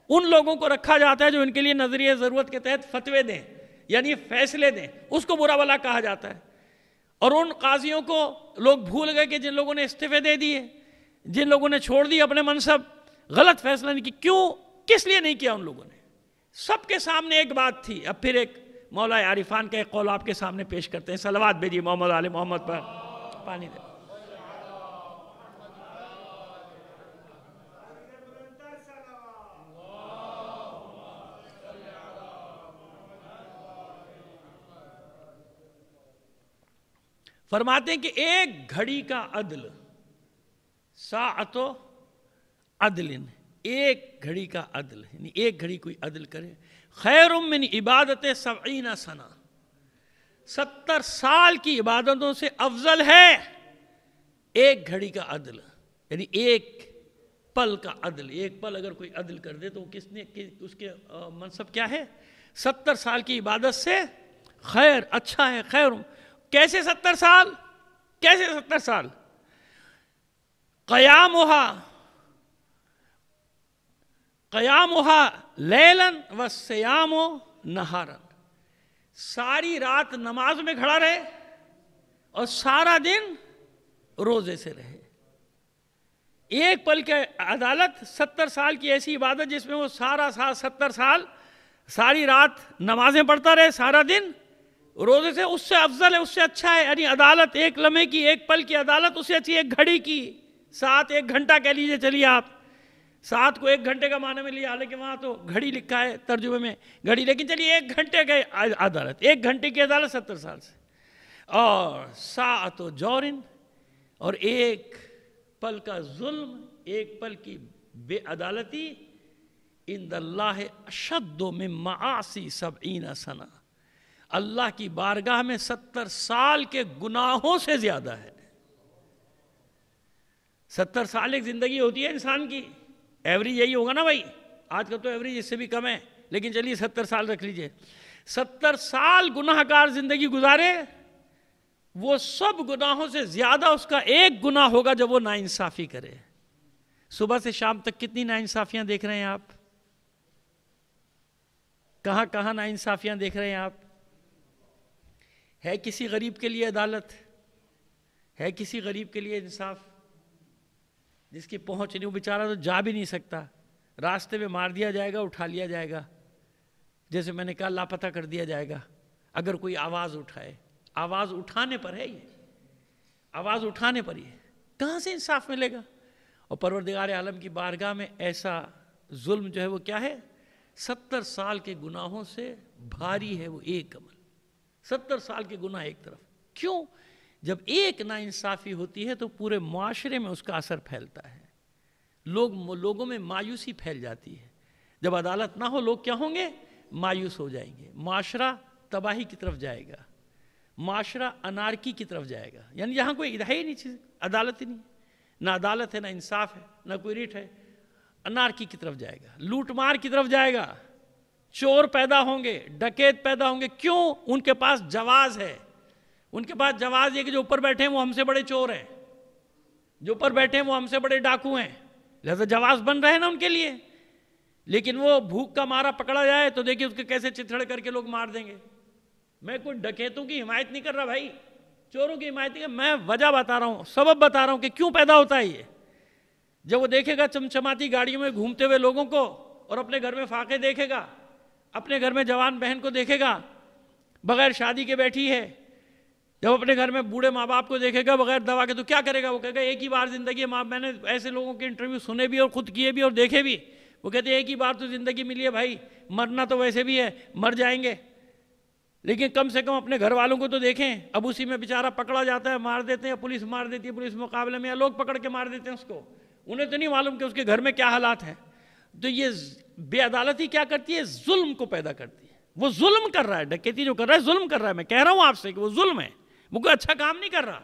ان لوگوں کو رکھا جاتا ہے جو ان کے لیے نظریہ ضرورت کے تحت فتوے دیں، یعنی فیصلے دیں، اس کو برا بلا کہا جاتا ہے۔ اور ان قاضیوں کو لوگ بھول گئے کہ جن لوگوں نے استعفے دے دیے، جن لوگوں نے چھوڑ دی اپنے منصب، غلط فیصلہ نہیں کی، کیوں؟ کس لیے نہیں کیا ان لوگوں نے؟ سب کے سامنے ایک بات تھی۔ اب پھر ایک مولا عارفان کا ایک قول آپ کے سامنے پیش کرتے ہیں، صلوات بھیجیے محمد آل محمد پر، پانی دے۔ فرماتے ہیں کہ ایک گھڑی کا عدل، ساعت و عدل، ایک گھڑی کا عدل، یعنی ایک گھڑی کوئی عدل کرے، خیر من عبادت 70 سنہ، 70 سال کی عبادتوں سے افضل ہے ایک گھڑی کا عدل، یعنی ایک پل کا عدل۔ ایک پل اگر کوئی عدل کر دے تو کس نے، اس کے منصب کیا ہے؟ 70 سال کی عبادت سے خیر، اچھا ہے، خیر۔ کیسے 70 سال؟ کیسے 70 سال؟ قیامها لیلا و سیام نہارا، ساری رات نماز میں کھڑا رہے اور سارا دن روزے سے رہے۔ ایک پل کی عدالت، 70 سال کی ایسی عبادت جس میں وہ سارا سال 70 سال ساری رات نمازیں پڑھتا رہے، سارا دن روزے سے، اس سے افضل ہے، اس سے اچھا ہے۔ یعنی عدالت ایک لمحے کی، ایک پل کی عدالت اس سے اچھی ایک گھڑی کی، ساتھ ایک گھنٹہ کہہ لیجئے، چلیے آپ ساتھ کو ایک گھنٹے کا معنی میں لیے، حالانکہ وہاں تو گھڑی لکھا ہے ترجمے میں گھڑی، لیکن چلیے ایک گھنٹے کی عدالت، ایک گھنٹے کی عدالت 70 سال سے، اور ساعت و جورن، اور ایک پل کا ظلم، ایک پل کی بے عدالتی، عند اللہ اشد من معاصی 70 سنہ، اللہ کی بارگاہ میں 70 سال کے گناہوں سے زیادہ ہے۔ 70 سال ایک زندگی ہوتی ہے انسان کی، ایوریج یہی ہوگا نا بھائی، آج کل تو ایوریج اس سے بھی کم ہے، لیکن چلیے 70 سال رکھ لیجئے۔ 70 سال گناہ گار زندگی گزارے، وہ سب گناہوں سے زیادہ اس کا ایک گناہ ہوگا جب وہ ناانصافی کرے۔ صبح سے شام تک کتنی ناانصافیاں دیکھ رہے ہیں آپ؟ کہاں کہاں ناانصافیاں دیکھ رہے ہیں آپ؟ ہے کسی غریب کے لیے عدالت؟ ہے کسی غریب کے لیے انصاف؟ جس کی پہنچ نہیں، وہ بیچارہ تو جا بھی نہیں سکتا، راستے میں مار دیا جائے گا، اٹھا لیا جائے گا، جیسے میں نے کہا لاپتہ کر دیا جائے گا اگر کوئی آواز اٹھائے۔ آواز اٹھانے پر ہے، یہ آواز اٹھانے پر ہی ہے، کہاں سے انصاف ملے گا؟ اور پروردگار عالم کی بارگاہ میں ایسا ظلم جو ہے وہ کیا ہے؟ 70 سال کے گناہوں سے بھاری ہے وہ ایک عمل۔ 70 سال کے گناہ ایک طرف، کیوں؟ جب ایک ناانصافی ہوتی ہے تو پورے معاشرے میں اس کا اثر پھیلتا ہے، لوگوں میں مایوسی پھیل جاتی ہے۔ جب عدالت نہ ہو لوگ کیا ہوں گے؟ مایوس ہو جائیں گے، معاشرہ تباہی کی طرف جائے گا، معاشرہ انارکی کی طرف جائے گا، یعنی یہاں کوئی ہے ہی نہیں چیز، عدالت ہی نہیں، نہ عدالت ہے، نہ انصاف ہے، نہ کوئی ریٹ ہے، انارکی کی طرف جائے گا، لوٹ مار کی طرف جائے گا، چور پیدا ہوں گے، ڈکیت پیدا ہوں گے۔ کیوں؟ ان کے پاس جواز ہے، ان کے پاس جواز یہ کہ جو اوپر بیٹھے ہیں وہ ہم سے بڑے چور ہیں، جو اوپر بیٹھے ہیں وہ ہم سے بڑے ڈاکو ہیں، لہذا جواز بن رہے ہیں نا ان کے لیے۔ لیکن وہ بھوک کا مارا پکڑا جائے تو دیکھیے اس کے کیسے چتھڑ کر کے لوگ مار دیں گے۔ میں کوئی ڈکیتوں کی حمایت نہیں کر رہا بھائی، چوروں کی حمایت نہیں کر رہا، میں وجہ بتا رہا ہوں، سبب بتا رہا ہوں کہ کیوں پیدا ہوتا ہے یہ۔ جب وہ دیکھے گا چمچماتی گاڑیوں میں گھومتے ہوئے لوگوں کو، اور اپنے گھر میں فاقے دیکھے گا، اپنے گھر میں جوان بہن کو دیکھے گا بغیر شادی کے بیٹھی ہے، جب اپنے گھر میں بوڑھے ماں باپ کو دیکھے گا بغیر دوا کے، تو کیا کرے گا؟ وہ کہے گا ایک ہی بار زندگی ہے۔ میں نے ایسے لوگوں کے انٹرویو سنے بھی اور خود کیے بھی اور دیکھے بھی، وہ کہتے ہیں ایک ہی بار تو زندگی ملی ہے بھائی، مرنا تو ویسے بھی ہے، مر جائیں گے، لیکن کم سے کم اپنے گھر والوں کو تو دیکھیں۔ اب اسی میں بیچارہ پکڑا جاتا ہے، مار دیتے ہیں، پولیس مار دیتی ہے، پولیس مقابلے میں، یا لوگ پکڑ کے مار دیتے ہیں اس کو، انہیں تو نہیں معلوم کہ اس کے گھر میں کیا حالات ہیں۔ تو یہ بے عدالتی کیا کرتی ہے؟ ظلم کو پیدا کرتی ہے۔ وہ ظلم کر رہا ہے، ڈکیتی جو کر رہا ہے ظلم کر رہا ہے، میں کہہ رہا ہوں آپ سے کہ وہ ظلم ہے، وہ کوئی اچھا کام نہیں کر رہا،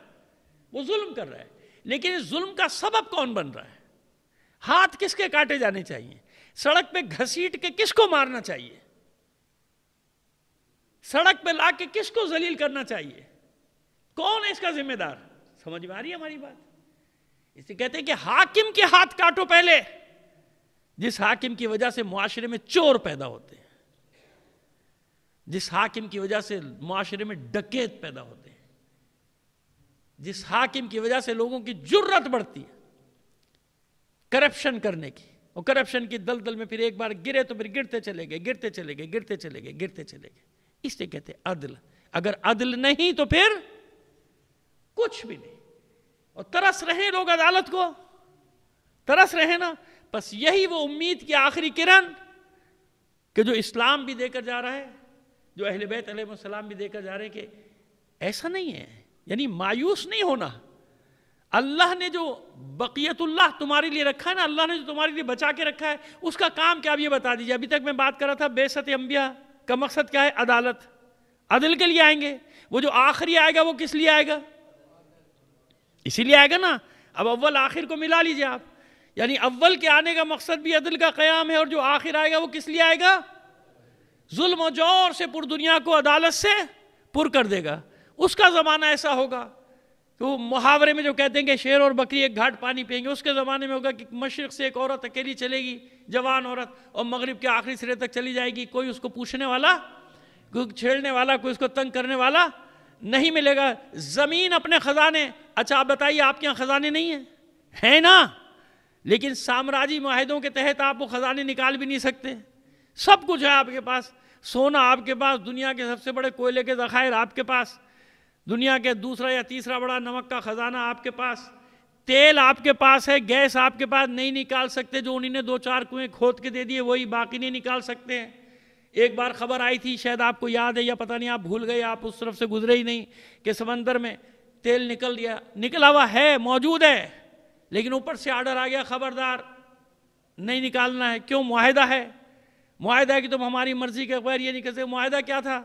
وہ ظلم کر رہا ہے۔ لیکن اس ظلم کا سبب کون بن رہا ہے؟ ہاتھ کس کے کاٹے جانے چاہیے؟ سڑک پہ گھسیٹ کے کس کو مارنا چاہیے؟ سڑک پہ لا کے کس کو ذلیل کرنا چاہیے؟ کون ہے اس کا ذمہ دار؟ سمجھ میں آ رہی ہے ہماری بات؟ اسے کہتے ہیں کہ حاکم کے ہاتھ کاٹو پہلے، جس حاکم کی وجہ سے معاشرے میں چور پیدا ہوتے ہیں، جس حاکم کی وجہ سے معاشرے میں ڈکیت پیدا ہوتے ہیں، جس حاکم کی وجہ سے لوگوں کی جرت بڑھتی ہے کرپشن کرنے کی، اور کرپشن کی دلدل میں پھر ایک بار گرے تو پھر گرتے چلے گئے، گرتے چلے گئے، گرتے چلے گئے، گرتے چلے گئے۔ اس لیے کہتے ہیں عدل۔ اگر عدل نہیں تو پھر کچھ بھی نہیں۔ اور ترس رہے لوگ عدالت کو، ترس رہے نا، بس یہی وہ امید کی آخری کرن کہ جو اسلام بھی دے کر جا رہا ہے، جو اہل بیت علیہ السلام بھی دے کر جا رہے ہیں، کہ ایسا نہیں ہے، یعنی مایوس نہیں ہونا۔ اللہ نے جو بقیت اللہ تمہارے لیے رکھا ہے نا، اللہ نے جو تمہارے لیے بچا کے رکھا ہے، اس کا کام کیا اب یہ بتا دیجیے۔ ابھی تک میں بات کر رہا تھا بعثت انبیاء کا مقصد کیا ہے؟ عدالت، عدل کے لیے آئیں گے۔ وہ جو آخری آئے گا وہ کس لیے آئے گا؟ اسی لیے آئے گا نا۔ اب اول آخر کو ملا لیجئے آپ، یعنی اول کے آنے کا مقصد بھی عدل کا قیام ہے، اور جو آخر آئے گا وہ کس لیے آئے گا؟ ظلم و جور سے پر دنیا کو عدالت سے پر کر دے گا۔ اس کا زمانہ ایسا ہوگا کہ وہ محاورے میں جو کہتے ہیں کہ شیر اور بکری ایک گھاٹ پانی پئیں گے، اس کے زمانے میں ہوگا کہ مشرق سے ایک عورت اکیلی چلے گی، جوان عورت، اور مغرب کے آخری سرے تک چلی جائے گی، کوئی اس کو پوچھنے والا، کوئی چھیڑنے والا، کوئی اس کو تنگ کرنے والا نہیں ملے گا۔ زمین اپنے خزانے، اچھا آپ بتائیے آپ کے یہاں خزانے نہیں ہیں نا؟ لیکن سامراجی معاہدوں کے تحت آپ وہ خزانے نکال بھی نہیں سکتے۔ سب کچھ ہے آپ کے پاس، سونا آپ کے پاس، دنیا کے سب سے بڑے کوئلے کے ذخائر آپ کے پاس، دنیا کے دوسرا یا تیسرا بڑا نمک کا خزانہ آپ کے پاس، تیل آپ کے پاس ہے، گیس آپ کے پاس، نہیں نکال سکتے۔ جو انہوں نے 2-4 کنویں کھود کے دے دیے وہی، باقی نہیں نکال سکتے ہیں۔ ایک بار خبر آئی تھی، شاید آپ کو یاد ہے یا پتہ نہیں، آپ بھول گئے، آپ اس طرف سے گزرے ہی نہیں، کہ سمندر میں تیل نکلا ہوا ہے، موجود ہے، لیکن اوپر سے آرڈر آ گیا خبردار نہیں نکالنا ہے۔ کیوں؟ معاہدہ ہے، معاہدہ ہے کہ تم ہماری مرضی کے بغیر یہ نہیں کر سکتے۔ معاہدہ کیا تھا؟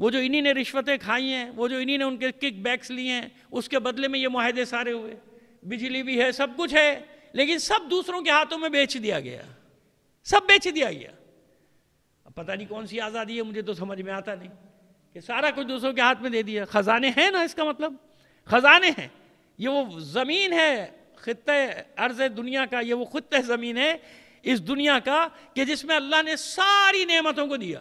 وہ جو انہی نے رشوتیں کھائی ہیں، وہ جو انہی نے ان کے کک بیکس لیے ہیں، اس کے بدلے میں یہ معاہدے سارے ہوئے۔ بجلی بھی ہے، سب کچھ ہے، لیکن سب دوسروں کے ہاتھوں میں بیچ دیا گیا، سب بیچ دیا گیا۔ اب پتہ نہیں کون سی آزادی ہے، مجھے تو سمجھ میں آتا نہیں کہ سارا کچھ دوسروں کے ہاتھ میں دے دیا۔ خزانے ہیں نا، اس کا مطلب خزانے ہیں۔ یہ وہ زمین ہے، خطہ ارض دنیا کا، یہ وہ خطہ زمین ہے اس دنیا کا کہ جس میں اللہ نے ساری نعمتوں کو دیا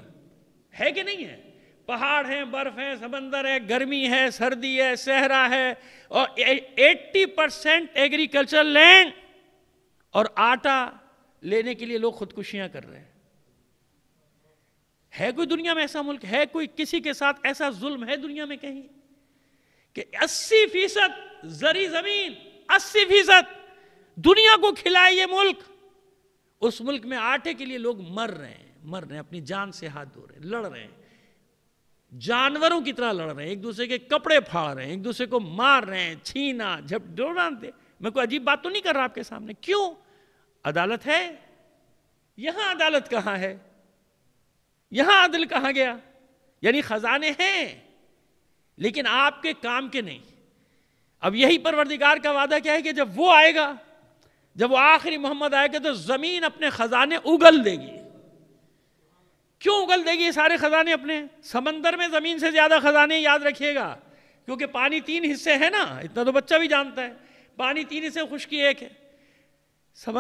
ہے کہ نہیں ہے؟ پہاڑ ہیں، برف ہے، سمندر ہے، گرمی ہے، سردی ہے، صحرا ہے، اور 80% ایگریکلچر لینڈ، اور آٹا لینے کے لیے لوگ خودکشیاں کر رہے ہیں۔ ہے کوئی دنیا میں ایسا ملک؟ ہے کوئی کسی کے ساتھ ایسا ظلم ہے دنیا میں کہیں کہ 80% زرعی زمین، 80% دنیا کو کھلائے یہ ملک؟ اس ملک میں آٹے کے لیے لوگ مر رہے ہیں، اپنی جان سے ہاتھ دھو رہے ہیں، لڑ رہے ہیں، جانوروں کی طرح لڑ رہے ہیں، ایک دوسرے کے کپڑے پھاڑ رہے ہیں، ایک دوسرے کو مار رہے ہیں، چھینا جھپٹے۔ میں کوئی عجیب بات تو نہیں کر رہا آپ کے سامنے۔ کیوں؟ عدالت ہے؟ یہاں عدالت کہاں ہے؟ یہاں عدل کہاں گیا؟ یعنی خزانے ہیں لیکن آپ کے کام کے نہیں۔ اب یہی پروردگار کا وعدہ کیا ہے کہ جب وہ آئے گا، جب وہ آخری محمد آئے گا، تو زمین اپنے خزانے اگل دے گی۔ کیوں اگل دے گی یہ سارے خزانے اپنے؟ سمندر میں زمین سے زیادہ خزانے، یاد رکھیے گا، کیونکہ پانی 3 حصے ہیں نا، اتنا تو بچہ بھی جانتا ہے، پانی 3 حصے، خشکی 1 ہے۔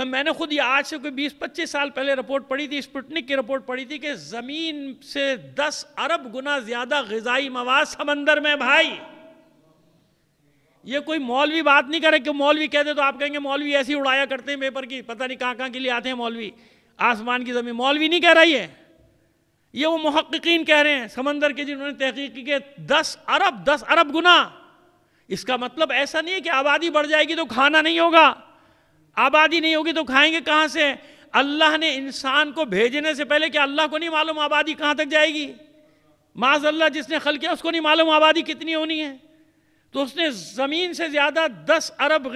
میں نے خود یہ آج سے کوئی 20-25 سال پہلے رپورٹ پڑھی تھی، اسپوٹنک کی رپورٹ پڑھی تھی، کہ زمین سے 10 ارب گنا زیادہ غذائی مواد سمندر میں بھائی۔ یہ کوئی مولوی بات نہیں کرے کہ مولوی کہہ دے تو آپ کہیں گے مولوی ایسی اڑایا کرتے ہیں پیپر کی، پتہ نہیں کہاں کے لیے آتے ہیں مولوی، آسمان کی زمین۔ مولوی نہیں کہہ رہی ہے، یہ وہ محققین کہہ رہے ہیں سمندر کے، جنہوں نے تحقیق کی کہ 10 ارب گنا۔ اس کا مطلب ایسا نہیں ہے کہ آبادی بڑھ جائے گی تو کھانا نہیں ہوگا، آبادی نہیں ہوگی تو کھائیں گے کہاں سے؟ اللہ نے انسان کو بھیجنے سے پہلے کہ اللہ کو نہیں معلوم آبادی کہاں تک جائے گی؟ معاذ اللہ جس نے خلق کیا اس کو نہیں معلوم آبادی کتنی ہونی ہے، تو اس نے زمین سے زیادہ 10 ارب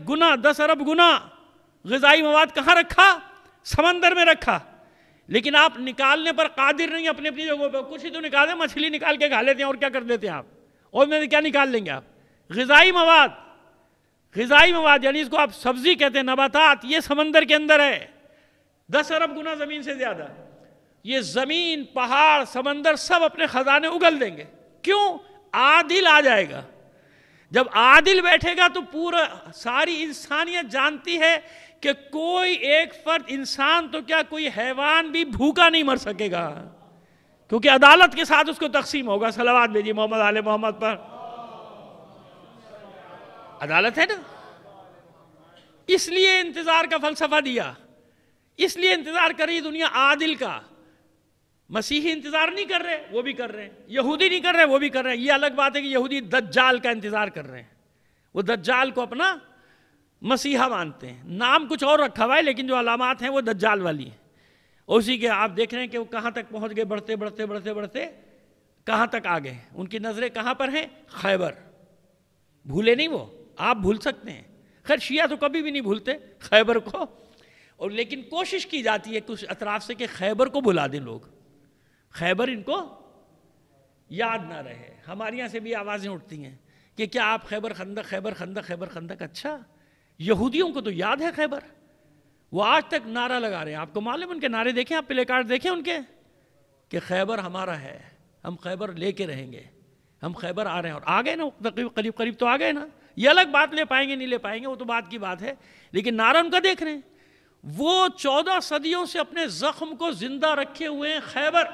گنا غذائی مواد کہاں رکھا؟ سمندر میں رکھا. لیکن آپ نکالنے پر قادر نہیں اپنی اپنی جگہوں پہ. کچھ ہی تو نکالیں، مچھلی نکال کے کھا لیتے ہیں، اور کیا کر دیتے ہیں آپ؟ اور میں کیا نکال لیں گے آپ؟ غذائی مواد یعنی اس کو آپ سبزی کہتے ہیں، نباتات، یہ سمندر کے اندر ہے 10 ارب گنا زمین سے زیادہ. یہ زمین، پہاڑ، سمندر سب اپنے خزانے اگل دیں گے. کیوں؟ عادل آ جائے گا. جب عادل بیٹھے گا تو پورا ساری انسانیت جانتی ہے کہ کوئی ایک فرد، انسان تو کیا کوئی حیوان بھی بھوکا نہیں مر سکے گا، کیونکہ عدالت کے ساتھ اس کو تقسیم ہوگا. صلوات بھیجیے محمد آل محمد پر. عدالت ہے نا. اس لیے انتظار کا فلسفہ دیا، اس لیے انتظار کر رہی دنیا عادل کا. مسیحی انتظار نہیں کر رہے، وہ بھی کر رہے ہیں. یہودی نہیں کر رہے، وہ بھی کر رہے ہیں. یہ الگ بات ہے کہ یہودی دجال کا انتظار کر رہے ہیں. وہ دجال کو اپنا مسیحا مانتے ہیں. نام کچھ اور رکھا ہوا ہے لیکن جو علامات ہیں وہ دجال والی ہیں. اسی کے آپ دیکھ رہے ہیں کہ وہ کہاں تک پہنچ گئے، بڑھتے کہاں تک آ گئے. ان کی نظریں کہاں پر ہیں؟ خیبر. بھولے نہیں وہ، آپ بھول سکتے ہیں. خیر شیعہ تو کبھی بھی نہیں بھولتے خیبر کو، اور لیکن کوشش کی جاتی ہے کچھ اطراف سے کہ خیبر کو بھلا دیں لوگ، خیبر ان کو یاد نہ رہے. ہمارے یہاں سے بھی آوازیں اٹھتی ہیں کہ کیا آپ خیبر خندق. اچھا، یہودیوں کو تو یاد ہے خیبر، وہ آج تک نعرہ لگا رہے ہیں. آپ کو معلوم ان کے نعرے دیکھیں، آپ پلے کارڈ دیکھیں ان کے، کہ خیبر ہمارا ہے، ہم خیبر لے کے رہیں گے، ہم خیبر آ رہے ہیں. اور آ گئے نا، قریب تو آ گئے نا. یہ الگ بات، لے پائیں گے نہیں لے پائیں گے وہ تو بات کی بات ہے، لیکن نعرہ ان کا دیکھ رہے ہیں. وہ 14 صدیوں سے اپنے زخم کو زندہ رکھے ہوئے ہیں خیبر،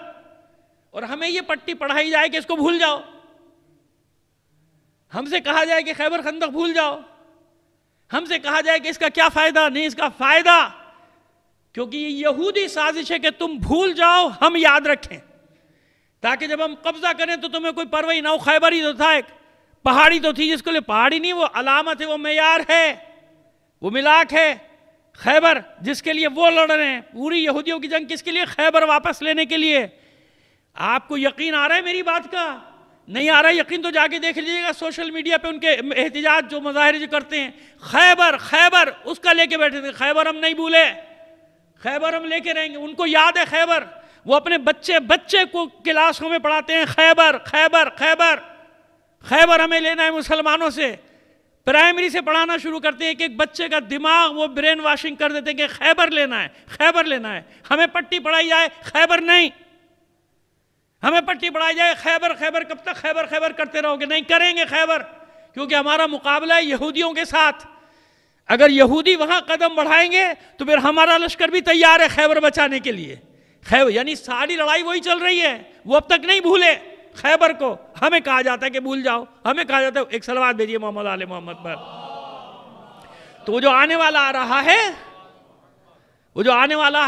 اور ہمیں یہ پٹی پڑھائی جائے کہ اس کو بھول جاؤ. ہم سے کہا جائے کہ خیبر خندق بھول جاؤ. ہم سے کہا جائے کہ اس کا کیا فائدہ؟ نہیں، اس کا فائدہ، کیونکہ یہ یہودی سازش ہے کہ تم بھول جاؤ، ہم یاد رکھیں، تاکہ جب ہم قبضہ کریں تو تمہیں کوئی پرواہ نہ ہو. خیبر ہی تو تھا، ایک پہاڑی تو تھی جس کو لے، پہاڑی نہیں، وہ علامت ہے، وہ معیار ہے، وہ ملاک ہے. خیبر جس کے لیے وہ لڑ رہے ہیں، پوری یہودیوں کی جنگ کس کے لیے؟ خیبر واپس لینے کے لیے. آپ کو یقین آ رہا ہے میری بات کا؟ نہیں آ رہا یقین تو جا کے دیکھ لیجیے گا سوشل میڈیا پہ ان کے احتجاج، جو مظاہرے جو کرتے ہیں. خیبر اس کا لے کے بیٹھے تھے. خیبر ہم نہیں بھولے، خیبر ہم لے کے رہیں گے. ان کو یاد ہے خیبر، وہ اپنے بچے کو کلاسوں میں پڑھاتے ہیں خیبر ہمیں لینا ہے مسلمانوں سے. پرائمری سے پڑھانا شروع کرتے ہیں کہ ایک بچے کا دماغ وہ برین واشنگ کر دیتے ہیں کہ خیبر لینا ہے. ہمیں پٹی پڑھائی جائے خیبر نہیں، ہمیں پٹی پڑھائی جائے خیبر. کب تک خیبر کرتے رہو گے؟ نہیں کریں گے خیبر، کیونکہ ہمارا مقابلہ ہے یہودیوں کے ساتھ. اگر یہودی وہاں قدم بڑھائیں گے تو پھر ہمارا لشکر بھی تیار ہے خیبر بچانے کے لیے. یعنی ساری لڑائی وہی چل رہی ہے. وہ اب تک نہیں بھولے خیبر کو. ہمیں کہا جاتا ہے کہ بھول جاؤ، ہمیں کہا جاتا ہے. ایک صلوات بھیجیے محمد آل محمد پر. تو وہ جو آنے والا آ رہا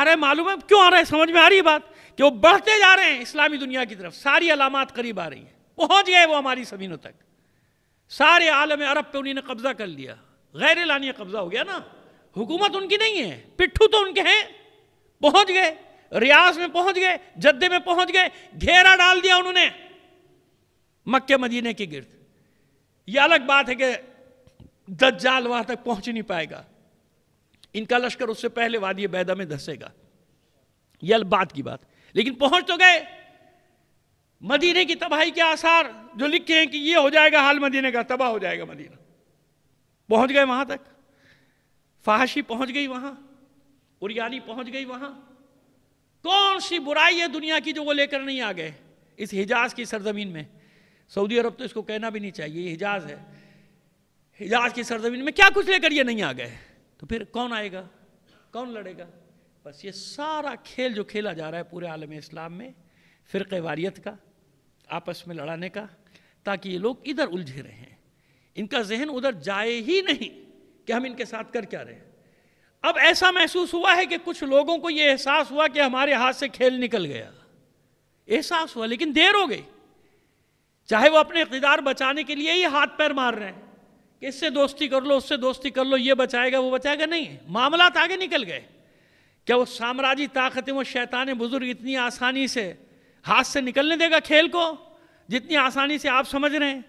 ہے، معلوم ہے کیوں آ رہا ہے؟ سمجھ میں آ رہی ہے بات کہ وہ بڑھتے جا رہے ہیں اسلامی دنیا کی طرف. ساری علامات قریب آ رہی ہیں، پہنچ گئے وہ ہماری زمینوں تک. سارے عالم عرب پہ انہوں نے قبضہ کر لیا، غیر اعلانیہ قبضہ ہو گیا نا. حکومت ان کی نہیں ہے، پٹھو تو ان کے ہیں. پہنچ گئے، ریاض میں پہنچ گئے، جدے میں پہنچ گئے، گھیرا ڈال دیا انہوں نے مکہ مدینے کے گرد. یہ الگ بات ہے کہ دجال وہاں تک پہنچ نہیں پائے گا، ان کا لشکر اس سے پہلے وادی بیدہ میں دھسے گا. یہ بات کی بات، لیکن پہنچ تو گئے. مدینے کی تباہی کے آثار جو لکھے ہیں کہ یہ ہو جائے گا حال مدینے کا، تباہ ہو جائے گا مدینہ. پہنچ گئے وہاں تک. فحاشی پہنچ گئی وہاں، اریانی پہنچ گئی وہاں. کون سی برائی ہے دنیا کی جو وہ لے کر نہیں آ گئے اس حجاز کی سرزمین میں؟ سعودی عرب تو اس کو کہنا بھی نہیں چاہیے، یہ حجاز ہے. حجاز کی سرزمین میں کیا کچھ لے کر یہ نہیں آ گئے؟ تو پھر کون آئے گا؟ کون لڑے گا؟ بس یہ سارا کھیل جو کھیلا جا رہا ہے پورے عالم اسلام میں، فرقہ واریت کا، آپس میں لڑانے کا، تاکہ یہ لوگ ادھر الجھے رہیں، ان کا ذہن ادھر جائے ہی نہیں کہ ہم ان کے ساتھ کر کیا رہے. اب ایسا محسوس ہوا ہے کہ کچھ لوگوں کو یہ احساس ہوا کہ ہمارے ہاتھ سے کھیل نکل گیا. احساس ہوا، لیکن دیر ہو گئی. چاہے وہ اپنے اقتدار بچانے کے لیے ہی ہاتھ پیر مار رہے ہیں کہ اس سے دوستی کر لو، اس سے دوستی کر لو، یہ بچائے گا وہ بچائے گا. نہیں، معاملات آگے نکل گئے کیا وہ سامراجی طاقتیں، وہ شیطان بزرگ اتنی آسانی سے ہاتھ سے نکلنے دے گا کھیل کو جتنی آسانی سے آپ سمجھ رہے ہیں؟